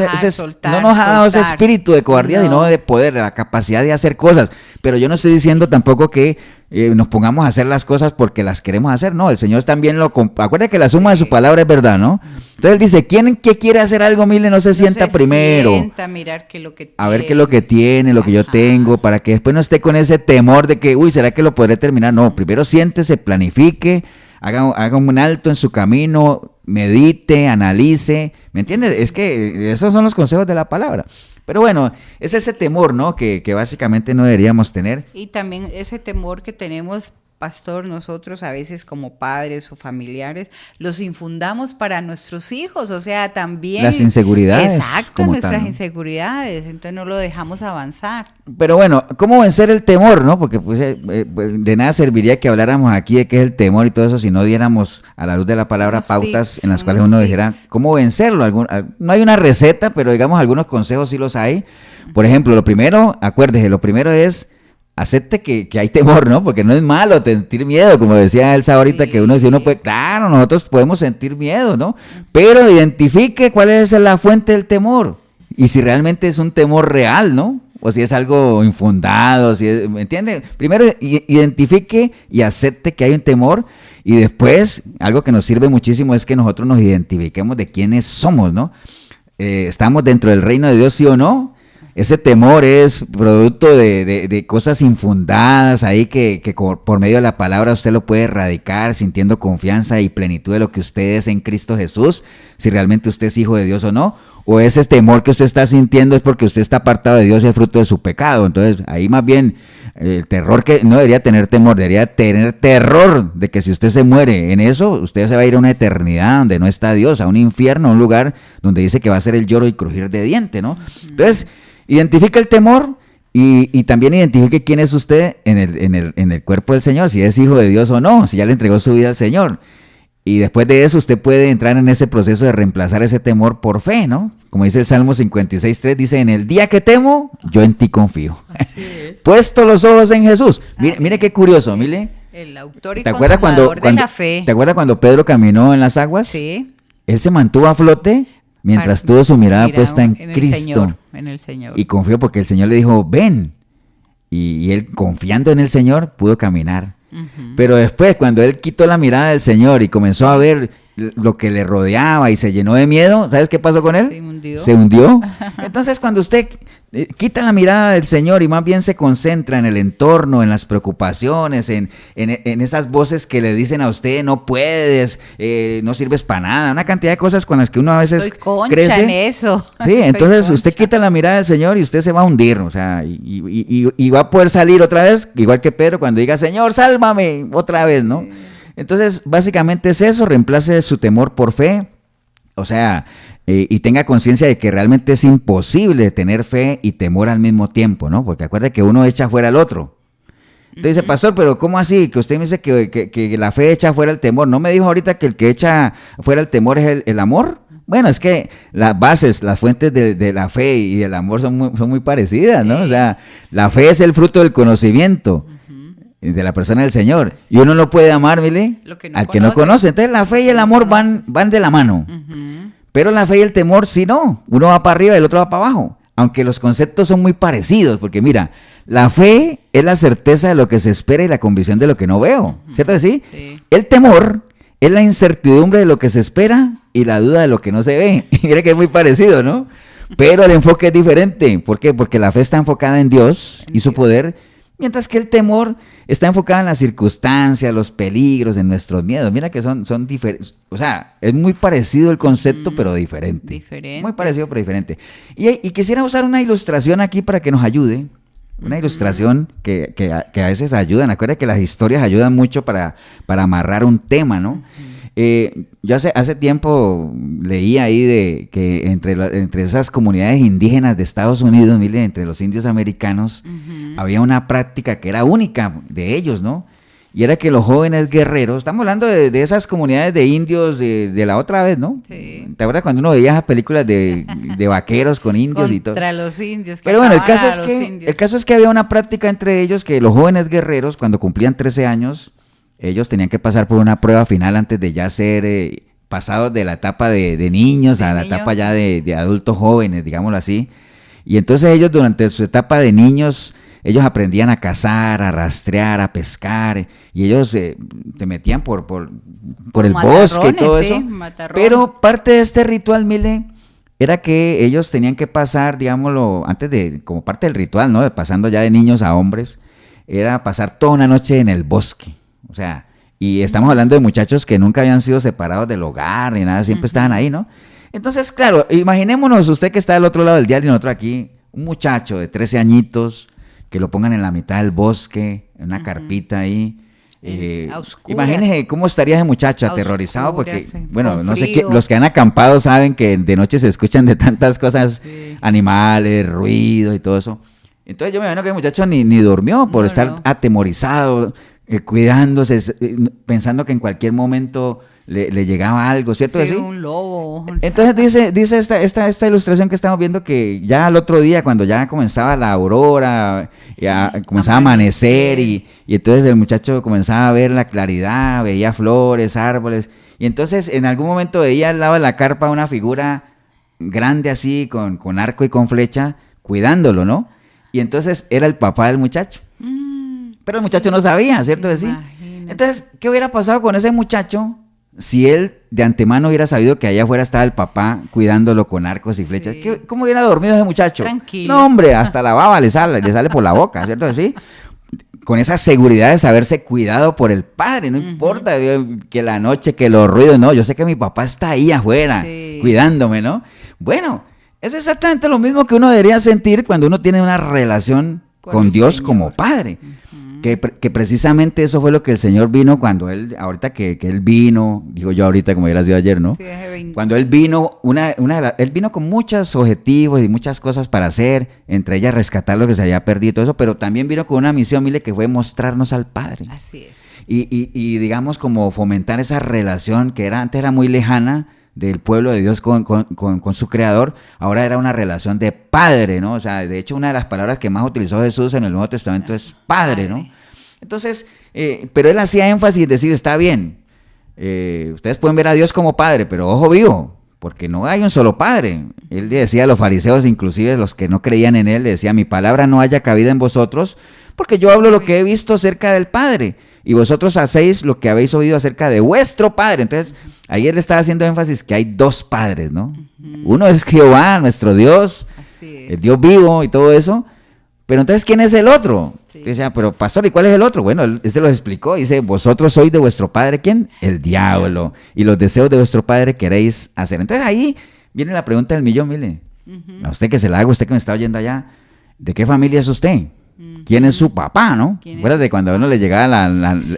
no nos ha dado ese espíritu de cobardía, sino de poder, de la capacidad de hacer cosas. Pero yo no estoy diciendo tampoco que nos pongamos a hacer las cosas porque las queremos hacer. No, el Señor también acuérdate que la suma de su palabra es verdad, ¿no? Entonces Él dice, ¿quién que quiere hacer algo, mire, no se sienta primero? Sienta, mirar qué es lo que tiene. A ver qué es lo que tiene, lo que yo tengo, para que después no esté con ese temor de que, uy, ¿será que lo podré terminar? No, primero siéntese, planifique, haga un alto en su camino, medite, analice, ¿me entiendes? Es que esos son los consejos de la palabra. Pero bueno, es ese temor, ¿no? Que básicamente no deberíamos tener. Y también ese temor que tenemos, pastor, nosotros a veces como padres o familiares, los infundamos para nuestros hijos, o sea, también... Las inseguridades. Exacto, nuestras inseguridades, entonces no lo dejamos avanzar. Pero bueno, ¿cómo vencer el temor, no? Porque pues, de nada serviría que habláramos aquí de qué es el temor y todo eso si no diéramos a la luz de la palabra pautas en las cuales uno dijera cómo vencerlo. No hay una receta, pero digamos algunos consejos sí los hay. Por ejemplo, lo primero es acepte que hay temor, ¿no? Porque no es malo sentir miedo, como decía Elsa ahorita, que uno puede, claro, nosotros podemos sentir miedo, ¿no? Pero identifique cuál es la fuente del temor y si realmente es un temor real, ¿no? O si es algo infundado, ¿me entiende? Primero identifique y acepte que hay un temor y después, algo que nos sirve muchísimo es que nosotros nos identifiquemos de quiénes somos, ¿no? ¿Estamos dentro del reino de Dios, sí o no? Ese temor es producto de cosas infundadas ahí que por medio de la palabra usted lo puede erradicar sintiendo confianza y plenitud de lo que usted es en Cristo Jesús, si realmente usted es hijo de Dios o no. O ese temor que usted está sintiendo es porque usted está apartado de Dios y es fruto de su pecado. Entonces ahí más bien el terror, que no debería tener temor, debería tener terror de que si usted se muere en eso, usted se va a ir a una eternidad donde no está Dios, a un infierno, a un lugar donde dice que va a ser el lloro y crujir de diente, ¿no? Entonces, identifica el temor y también identifique quién es usted en el cuerpo del Señor, si es hijo de Dios o no, si ya le entregó su vida al Señor. Y después de eso usted puede entrar en ese proceso de reemplazar ese temor por fe, ¿no? Como dice el Salmo 56:3, dice, en el día que temo, yo en ti confío. Puesto los ojos en Jesús. Mire qué curioso, mire. El autor y consumador de la fe. ¿Te acuerdas cuando Pedro caminó en las aguas? Sí. Él se mantuvo a flote mientras tuvo su mirada puesta en Cristo. En el Señor. Y confió porque el Señor le dijo, ven. Y él, confiando en el Señor, pudo caminar. Pero después, cuando él quitó la mirada del Señor y comenzó a ver lo que le rodeaba y se llenó de miedo, ¿sabes qué pasó con él? Se hundió. Entonces, cuando usted quita la mirada del Señor y más bien se concentra en el entorno, en las preocupaciones, en esas voces que le dicen a usted, no puedes, no sirves para nada, una cantidad de cosas con las que uno a veces crece. En eso. Sí, entonces usted quita la mirada del Señor y usted se va a hundir, o sea, y va a poder salir otra vez, igual que Pedro, cuando diga, Señor, sálvame, otra vez, ¿no? Entonces, básicamente es eso, reemplace su temor por fe, o sea, y tenga conciencia de que realmente es imposible tener fe y temor al mismo tiempo, ¿no? Porque acuérdate que uno echa fuera al otro. Entonces dice, pastor, pero ¿cómo así? Que usted me dice que la fe echa fuera el temor. ¿No me dijo ahorita que el que echa fuera el temor es el amor? Bueno, es que las bases, las fuentes de la fe y del amor son muy parecidas, ¿no? O sea, la fe es el fruto del conocimiento de la persona del Señor. Y uno no puede amar, mire, al que no conoce. Entonces la fe y el amor van de la mano. Pero la fe y el temor, sí no. Uno va para arriba y el otro va para abajo. Aunque los conceptos son muy parecidos. Porque mira, la fe es la certeza de lo que se espera y la convicción de lo que no veo. ¿Cierto que sí? Sí. El temor es la incertidumbre de lo que se espera y la duda de lo que no se ve. Y mira que es muy parecido, ¿no? Pero el enfoque es diferente. ¿Por qué? Porque la fe está enfocada en Dios y su poder, mientras que el temor está enfocado en las circunstancias, los peligros, en nuestros miedos. Mira que son diferentes. O sea, es muy parecido el concepto, pero diferente. Muy parecido, pero diferente. Y quisiera usar una ilustración aquí para que nos ayude. Una ilustración que a veces ayudan. Acuérdate que las historias ayudan mucho para amarrar un tema, ¿no? Yo hace tiempo leí ahí de que entre esas comunidades indígenas de Estados Unidos, miren, entre los indios americanos, había una práctica que era única de ellos, ¿no? Y era que los jóvenes guerreros, estamos hablando de esas comunidades de indios de la otra vez, ¿no? Sí. ¿Te acuerdas cuando uno veía esas películas de vaqueros con indios y todo? Contra los indios. Pero bueno, el caso es que había una práctica entre ellos que los jóvenes guerreros, cuando cumplían 13 años, ellos tenían que pasar por una prueba final antes de ya ser pasados de la etapa de niños a la etapa ya de adultos jóvenes, digámoslo así. Y entonces ellos durante su etapa de niños ellos aprendían a cazar, a rastrear, a pescar, y ellos te metían por el bosque y todo eso. Pero parte de este ritual, Mile, era que ellos tenían que pasar, digámoslo, como parte del ritual, ¿no? Pasando ya de niños a hombres, era pasar toda una noche en el bosque. O sea, y estamos hablando de muchachos que nunca habían sido separados del hogar ni nada, siempre estaban ahí, ¿no? Entonces, claro, imaginémonos usted que está del otro lado del diario y nosotros aquí, un muchacho de 13 añitos, que lo pongan en la mitad del bosque, en una carpita ahí. Imagínese cómo estaría ese muchacho aterrorizado, porque, bueno, no sé, los que han acampado saben que de noche se escuchan de tantas cosas, animales, ruido y todo eso. Entonces yo me imagino que el muchacho ni durmió por estar atemorizado, cuidándose, pensando que en cualquier momento le llegaba algo, ¿cierto? Sí, un lobo. Entonces dice esta ilustración que estamos viendo, que ya al otro día, cuando ya comenzaba la aurora, ya comenzaba a amanecer, y entonces el muchacho comenzaba a ver la claridad, veía flores, árboles, y entonces en algún momento veía al lado de la carpa una figura grande así, con arco y con flecha, cuidándolo, ¿no? Y entonces era el papá del muchacho. Pero el muchacho no sabía, ¿cierto? Entonces, ¿qué hubiera pasado con ese muchacho si él de antemano hubiera sabido que allá afuera estaba el papá cuidándolo con arcos y flechas? ¿Cómo hubiera dormido ese muchacho? Tranquilo. No, hombre, hasta la baba le sale por la boca, ¿cierto? Así, con esa seguridad de saberse cuidado por el padre, no importa que la noche, que los ruidos, no, yo sé que mi papá está ahí afuera cuidándome, ¿no? Bueno, es exactamente lo mismo que uno debería sentir cuando uno tiene una relación con Dios como padre. Que precisamente eso fue lo que el Señor vino cuando él, ahorita que él vino, digo yo ahorita como hubiera sido ayer, ¿no? Sí, cuando él vino, él vino con muchos objetivos y muchas cosas para hacer, entre ellas rescatar lo que se había perdido y todo eso, pero también vino con una misión, Mile, que fue mostrarnos al Padre. Así es. Y digamos como fomentar esa relación que antes era muy lejana, del pueblo de Dios con su creador, ahora era una relación de padre, ¿no? O sea, de hecho una de las palabras que más utilizó Jesús en el Nuevo Testamento es padre, ¿no? Entonces, pero él hacía énfasis en decir, está bien, ustedes pueden ver a Dios como padre, pero ojo vivo, porque no hay un solo padre. Él decía a los fariseos, inclusive los que no creían en él, le decía, mi palabra no haya cabida en vosotros, porque yo hablo lo que he visto acerca del Padre, y vosotros hacéis lo que habéis oído acerca de vuestro Padre. Entonces, ahí él estaba haciendo énfasis que hay dos padres, ¿no? Uno es Jehová, nuestro Dios, el Dios vivo y todo eso, pero entonces, ¿quién es el otro? Decía, pero pastor, ¿y cuál es el otro? Bueno, este lo explicó, dice, vosotros sois de vuestro padre, ¿quién? El diablo, y los deseos de vuestro padre queréis hacer. Entonces ahí viene la pregunta del millón, Mile. A usted que se la haga, usted que me está oyendo allá, ¿de qué familia es usted? ¿Quién es su papá, no? Acuérdate cuando a uno le llegaba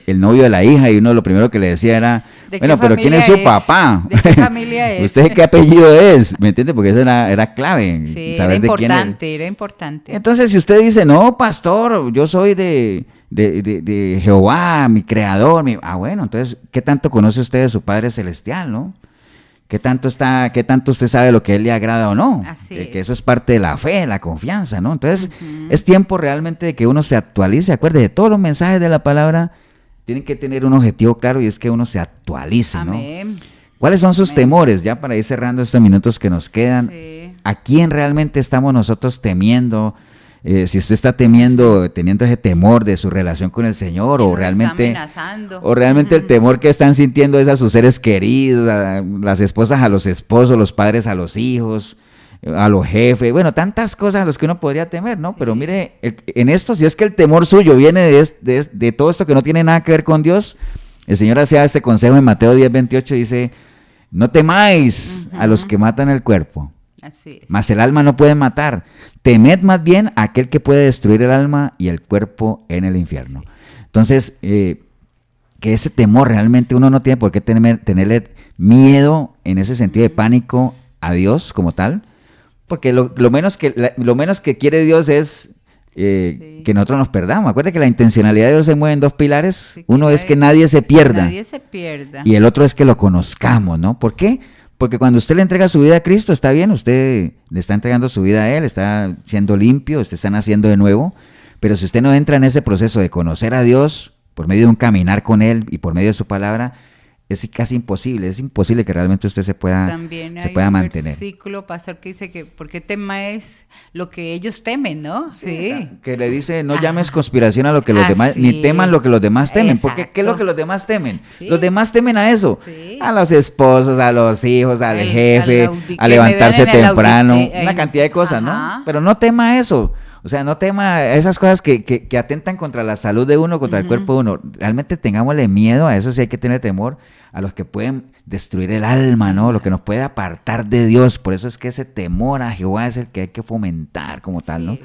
el novio de la hija y uno lo primero que le decía era, bueno, pero ¿quién es su papá? ¿De qué familia es? ¿Usted qué apellido es? ¿Me entiende? Porque eso era clave. Sí, saber de quién es. Era importante. Entonces, si usted dice, no, pastor, yo soy de Jehová, mi creador, bueno, entonces, ¿qué tanto conoce usted de su Padre Celestial, no? ¿Qué tanto usted sabe lo que a él le agrada o no? Que eso es parte de la fe, la confianza, ¿no? Entonces, es tiempo realmente de que uno se actualice. Acuérdate, de todos los mensajes de la palabra tienen que tener un objetivo claro, y es que uno se actualice, ¿no? Amén. ¿Cuáles son sus temores? Ya para ir cerrando estos minutos que nos quedan. Sí. ¿A quién realmente estamos nosotros temiendo? Si usted está teniendo ese temor de su relación con el Señor, o realmente el temor que están sintiendo es a sus seres queridos, a las esposas a los esposos, los padres a los hijos, a los jefes, bueno, tantas cosas a las que uno podría temer, ¿no? Sí. Pero mire, en esto, si es que el temor suyo viene de todo esto que no tiene nada que ver con Dios, el Señor hacía este consejo en Mateo 10:28, dice, no temáis a los que matan el cuerpo, mas el alma no puede matar. Temed más bien a aquel que puede destruir el alma y el cuerpo en el infierno. Entonces, que ese temor realmente uno no tiene por qué tenerle miedo en ese sentido de pánico a Dios como tal, porque lo menos que quiere Dios es que nosotros nos perdamos. Acuérdate que la intencionalidad de Dios se mueve en dos pilares. Uno es que nadie se pierda. Y el otro es que lo conozcamos, ¿no? ¿Por qué? Porque cuando usted le entrega su vida a Cristo, está bien, usted le está entregando su vida a Él, está siendo limpio, usted está naciendo de nuevo, pero si usted no entra en ese proceso de conocer a Dios por medio de un caminar con Él y por medio de su palabra, es casi imposible, es imposible que realmente usted se pueda También hay mantener. También hay un versículo, pastor, que dice que porque temas lo que ellos temen, ¿no? Sí. Que le dice, no llames conspiración a lo que los demás, ni teman lo que los demás temen. Exacto. Porque ¿qué es lo que los demás temen? Sí. Los demás temen a eso, a los esposos, a los hijos, al jefe, a levantarse temprano, una cantidad de cosas, ¿no? Pero no tema eso. O sea, no tema esas cosas que atentan contra la salud de uno, contra el cuerpo de uno. Realmente tengámosle miedo a eso, sí hay que tener temor a los que pueden destruir el alma, ¿no? Lo que nos puede apartar de Dios. Por eso es que ese temor a Jehová es el que hay que fomentar como tal, ¿no?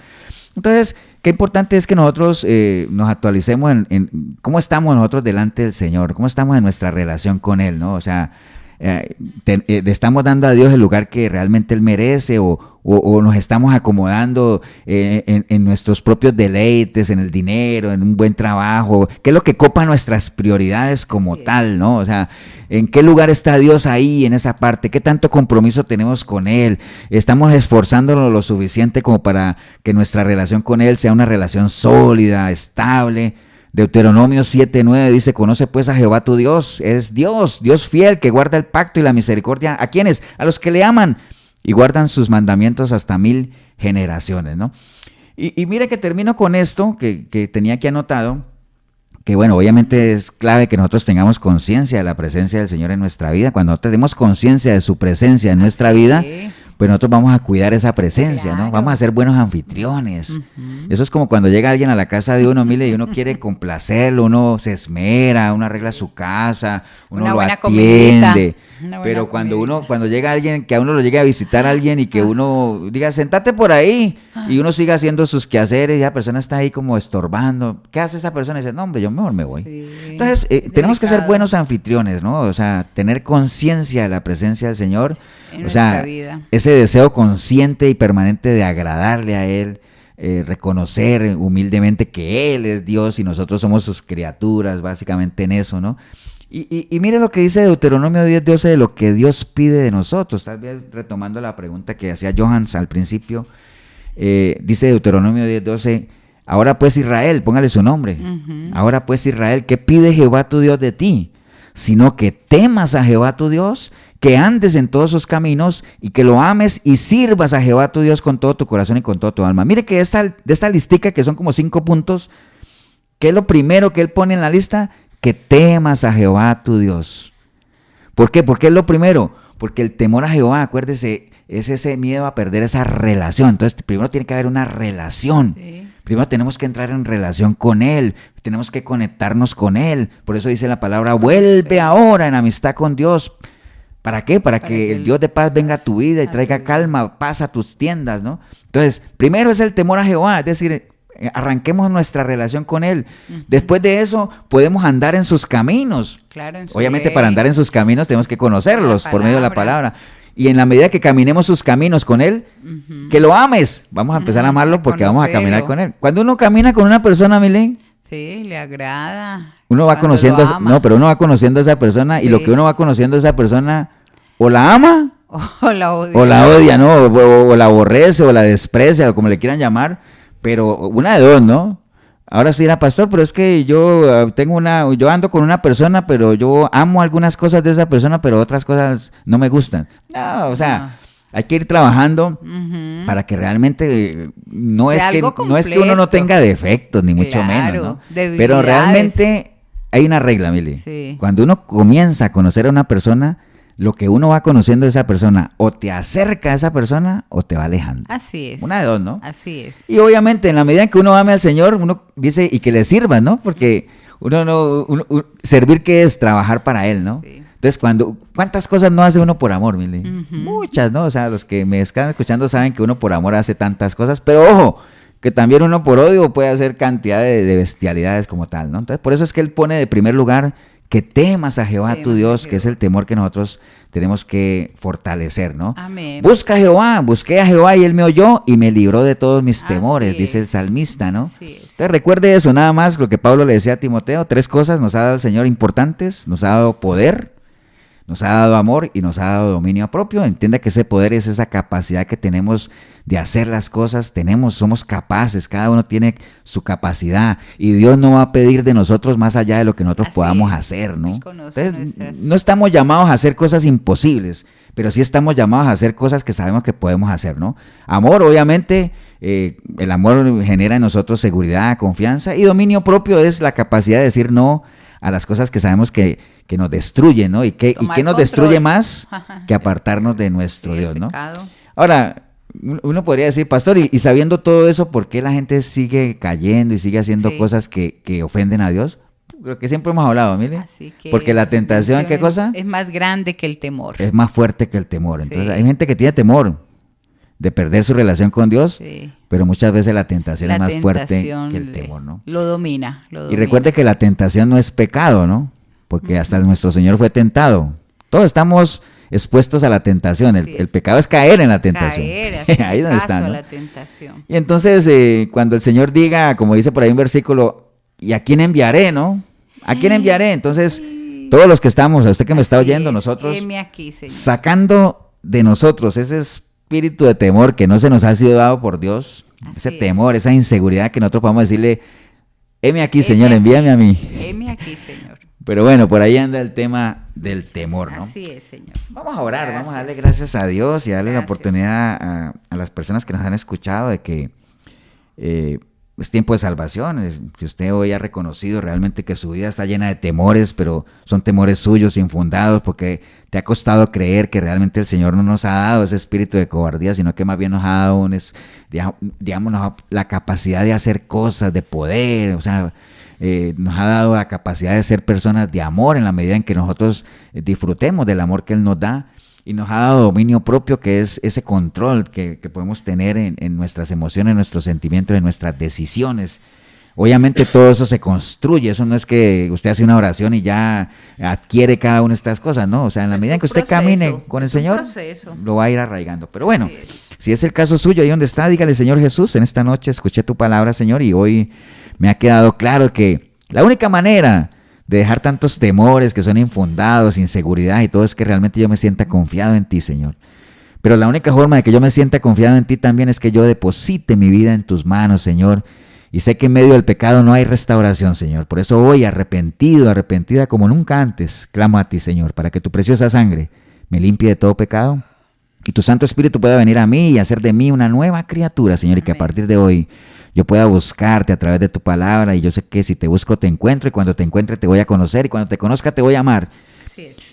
Entonces, qué importante es que nosotros nos actualicemos en cómo estamos nosotros delante del Señor, cómo estamos en nuestra relación con Él, ¿no? O sea, le estamos dando a Dios el lugar que realmente Él merece o nos estamos acomodando en nuestros propios deleites, en el dinero, en un buen trabajo, qué es lo que copa nuestras prioridades como tal, ¿no? O sea, ¿en qué lugar está Dios ahí en esa parte? ¿Qué tanto compromiso tenemos con Él? ¿Estamos esforzándonos lo suficiente como para que nuestra relación con Él sea una relación sólida, estable? Deuteronomio 7:9 dice, conoce pues a Jehová tu Dios, es Dios fiel que guarda el pacto y la misericordia. ¿A quiénes? A los que le aman y guardan sus mandamientos hasta 1000 generaciones, ¿no? Y mire que termino con esto que tenía aquí anotado, que bueno, obviamente es clave que nosotros tengamos conciencia de la presencia del Señor en nuestra vida. Cuando tenemos conciencia de su presencia en nuestra vida, pues nosotros vamos a cuidar esa presencia, ¿no? Vamos a ser buenos anfitriones. Eso es como cuando llega alguien a la casa de uno, mire, y uno quiere complacerlo, uno se esmera, uno arregla su casa, uno lo atiende. Pero cuando llega alguien, que a uno lo llegue a visitar alguien y que uno diga, sentate por ahí, y uno siga haciendo sus quehaceres, y la persona está ahí como estorbando. ¿Qué hace esa persona? Y dice, no, hombre, yo mejor me voy. Sí, entonces, tenemos que ser buenos anfitriones, ¿no? O sea, tener conciencia de la presencia del Señor. O sea, ese deseo consciente y permanente de agradarle a Él, reconocer humildemente que Él es Dios y nosotros somos sus criaturas, básicamente en eso, ¿no? Y mire lo que dice Deuteronomio 10:12 de lo que Dios pide de nosotros, tal vez retomando la pregunta que hacía Johans al principio, dice Deuteronomio 10:12, ahora pues Israel, póngale su nombre, ahora pues Israel, ¿qué pide Jehová tu Dios de ti? Sino que temas a Jehová tu Dios, que andes en todos sus caminos y que lo ames y sirvas a Jehová tu Dios con todo tu corazón y con toda tu alma. Mire que de esta listica, que son como 5 puntos, ¿qué es lo primero que él pone en la lista? Que temas a Jehová tu Dios. ¿Por qué? ¿Por qué es lo primero? Porque el temor a Jehová, acuérdese, es ese miedo a perder esa relación. Entonces, primero tiene que haber una relación. Sí. Primero tenemos que entrar en relación con Él, tenemos que conectarnos con Él. Por eso dice la palabra, vuelve ahora en amistad con Dios. ¿Para qué? Para que el Dios de paz venga a tu vida y traiga calma, paz a tus tiendas, ¿no? Entonces, primero es el temor a Jehová, es decir, arranquemos nuestra relación con Él. Después de eso, podemos andar en sus caminos. Claro, obviamente, para andar en sus caminos tenemos que conocerlos por medio de la palabra. Y en la medida que caminemos sus caminos con Él, que lo ames. Vamos a empezar a amarlo porque vamos a caminar con Él. Cuando uno camina con una persona, Milén, sí, le agrada. Uno va conociendo, pero uno va conociendo a esa persona, y lo que uno va conociendo a esa persona, o la ama, o la odia, ¿no? O la aborrece, o la desprecia, o como le quieran llamar, pero una de dos, ¿no? Ahora sí, era pastor, pero es que yo ando con una persona, pero yo amo algunas cosas de esa persona, pero otras cosas no me gustan. No, o sea, hay que ir trabajando para que realmente no es que uno no tenga defectos, ni mucho menos, ¿no? Pero realmente hay una regla, Mili. Sí. Cuando uno comienza a conocer a una persona, lo que uno va conociendo de esa persona, o te acerca a esa persona o te va alejando. Así es. Una de dos, ¿no? Así es. Y obviamente, en la medida en que uno ame al Señor, uno dice, y que le sirva, ¿no? Porque servir, ¿qué es? Trabajar para Él, ¿no? Sí. Entonces, ¿cuántas cosas no hace uno por amor, Mili? Muchas, ¿no? O sea, los que me están escuchando saben que uno por amor hace tantas cosas, pero ojo, que también uno por odio puede hacer cantidad de bestialidades como tal, ¿no? Entonces, por eso es que Él pone de primer lugar que temas a Jehová tu Dios, que es el temor que nosotros tenemos que fortalecer, ¿no? Amén. Busqué a Jehová y Él me oyó y me libró de todos mis temores, dice el salmista, ¿no? Entonces recuerde eso, nada más lo que Pablo le decía a Timoteo, 3 cosas nos ha dado el Señor importantes, nos ha dado poder, Nos ha dado amor y nos ha dado dominio propio. Entienda que ese poder es esa capacidad que tenemos de hacer las cosas. Somos capaces, cada uno tiene su capacidad. Y Dios no va a pedir de nosotros más allá de lo que nosotros podamos hacer, ¿no? Entonces, no estamos llamados a hacer cosas imposibles, pero sí estamos llamados a hacer cosas que sabemos que podemos hacer, ¿no? Amor, obviamente, el amor genera en nosotros seguridad, confianza, y dominio propio es la capacidad de decir no a las cosas que sabemos que nos destruyen, ¿no? ¿Y qué nos destruye más que apartarnos de nuestro Dios, ¿no? Ahora, uno podría decir, pastor, y sabiendo todo eso, ¿por qué la gente sigue cayendo y sigue haciendo cosas que ofenden a Dios? Creo que siempre hemos hablado, mire. Porque la tentación, ¿qué cosa? Es más grande que el temor. Es más fuerte que el temor. Entonces, hay gente que tiene temor de perder su relación con Dios, pero muchas veces la tentación es más fuerte que el temor, ¿no? Lo domina. Y recuerde que la tentación no es pecado, ¿no? Porque hasta nuestro Señor fue tentado. Todos estamos expuestos a la tentación. El pecado es caer en la tentación. Ahí donde está, ¿no? La tentación. Y entonces, cuando el Señor diga, como dice por ahí un versículo, ¿y a quién enviaré, no? ¿A quién enviaré? Entonces, todos los que estamos, a usted que me está oyendo, nosotros, aquí, sacando de nosotros ese espíritu de temor que no se nos ha sido dado por Dios, ese temor, esa inseguridad que nosotros podamos decirle, heme aquí, Señor, envíame a mí. Heme aquí, Señor. Pero bueno, por ahí anda el tema del temor, ¿no? Así es, Señor. Vamos a orar, vamos a darle gracias a Dios y darle la oportunidad a las personas que nos han escuchado de que es tiempo de salvación. Que usted hoy ha reconocido realmente que su vida está llena de temores, pero son temores suyos, infundados, porque te ha costado creer que realmente el Señor no nos ha dado ese espíritu de cobardía, sino que más bien nos ha dado digamos, la capacidad de hacer cosas, de poder, o sea, nos ha dado la capacidad de ser personas de amor en la medida en que nosotros disfrutemos del amor que Él nos da, y nos ha dado dominio propio, que es ese control que podemos tener en nuestras emociones, en nuestros sentimientos, en nuestras decisiones. Obviamente todo eso se construye, eso no es que usted hace una oración y ya adquiere cada una de estas cosas, ¿no? O sea, en la medida en que usted camine con el Señor, lo va a ir arraigando. Pero bueno, si es el caso suyo, ahí donde está, dígale, Señor Jesús, en esta noche escuché tu palabra, Señor, y hoy me ha quedado claro que la única manera de dejar tantos temores que son infundados, inseguridad y todo, es que realmente yo me sienta confiado en ti, Señor. Pero la única forma de que yo me sienta confiado en ti también es que yo deposite mi vida en tus manos, Señor. Y sé que en medio del pecado no hay restauración, Señor. Por eso hoy, arrepentida como nunca antes, clamo a ti, Señor, para que tu preciosa sangre me limpie de todo pecado y tu Santo Espíritu pueda venir a mí y hacer de mí una nueva criatura, Señor. Amén. Y que a partir de hoy yo pueda buscarte a través de tu palabra, y yo sé que si te busco te encuentro, y cuando te encuentre te voy a conocer, y cuando te conozca te voy a amar.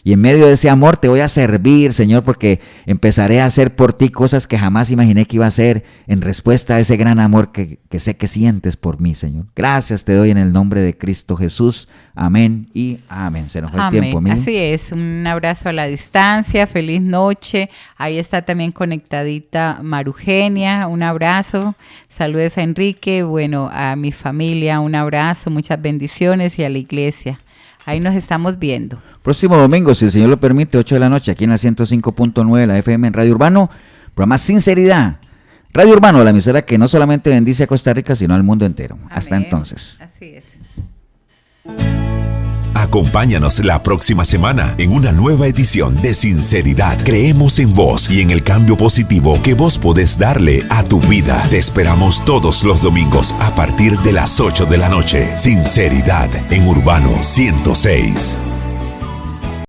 Y en medio de ese amor te voy a servir, Señor, porque empezaré a hacer por ti cosas que jamás imaginé que iba a hacer en respuesta a ese gran amor que sé que sientes por mí, Señor. Gracias te doy en el nombre de Cristo Jesús. Amén y amén. Se nos fue el tiempo, amigo. Así es, un abrazo a la distancia, feliz noche. Ahí está también conectadita Marugenia, un abrazo. Saludos a Enrique, bueno, a mi familia, un abrazo, muchas bendiciones, y a la iglesia. Ahí nos estamos viendo. Próximo domingo, si el Señor lo permite, 8 de la noche, aquí en la 105.9 de la FM en Radio Urbano, programa Sinceridad. Radio Urbano, la emisora que no solamente bendice a Costa Rica, sino al mundo entero. Amén. Hasta entonces. Así es. Acompáñanos la próxima semana en una nueva edición de Sinceridad. Creemos en vos y en el cambio positivo que vos podés darle a tu vida. Te esperamos todos los domingos a partir de las 8 de la noche. Sinceridad en Urbano 106.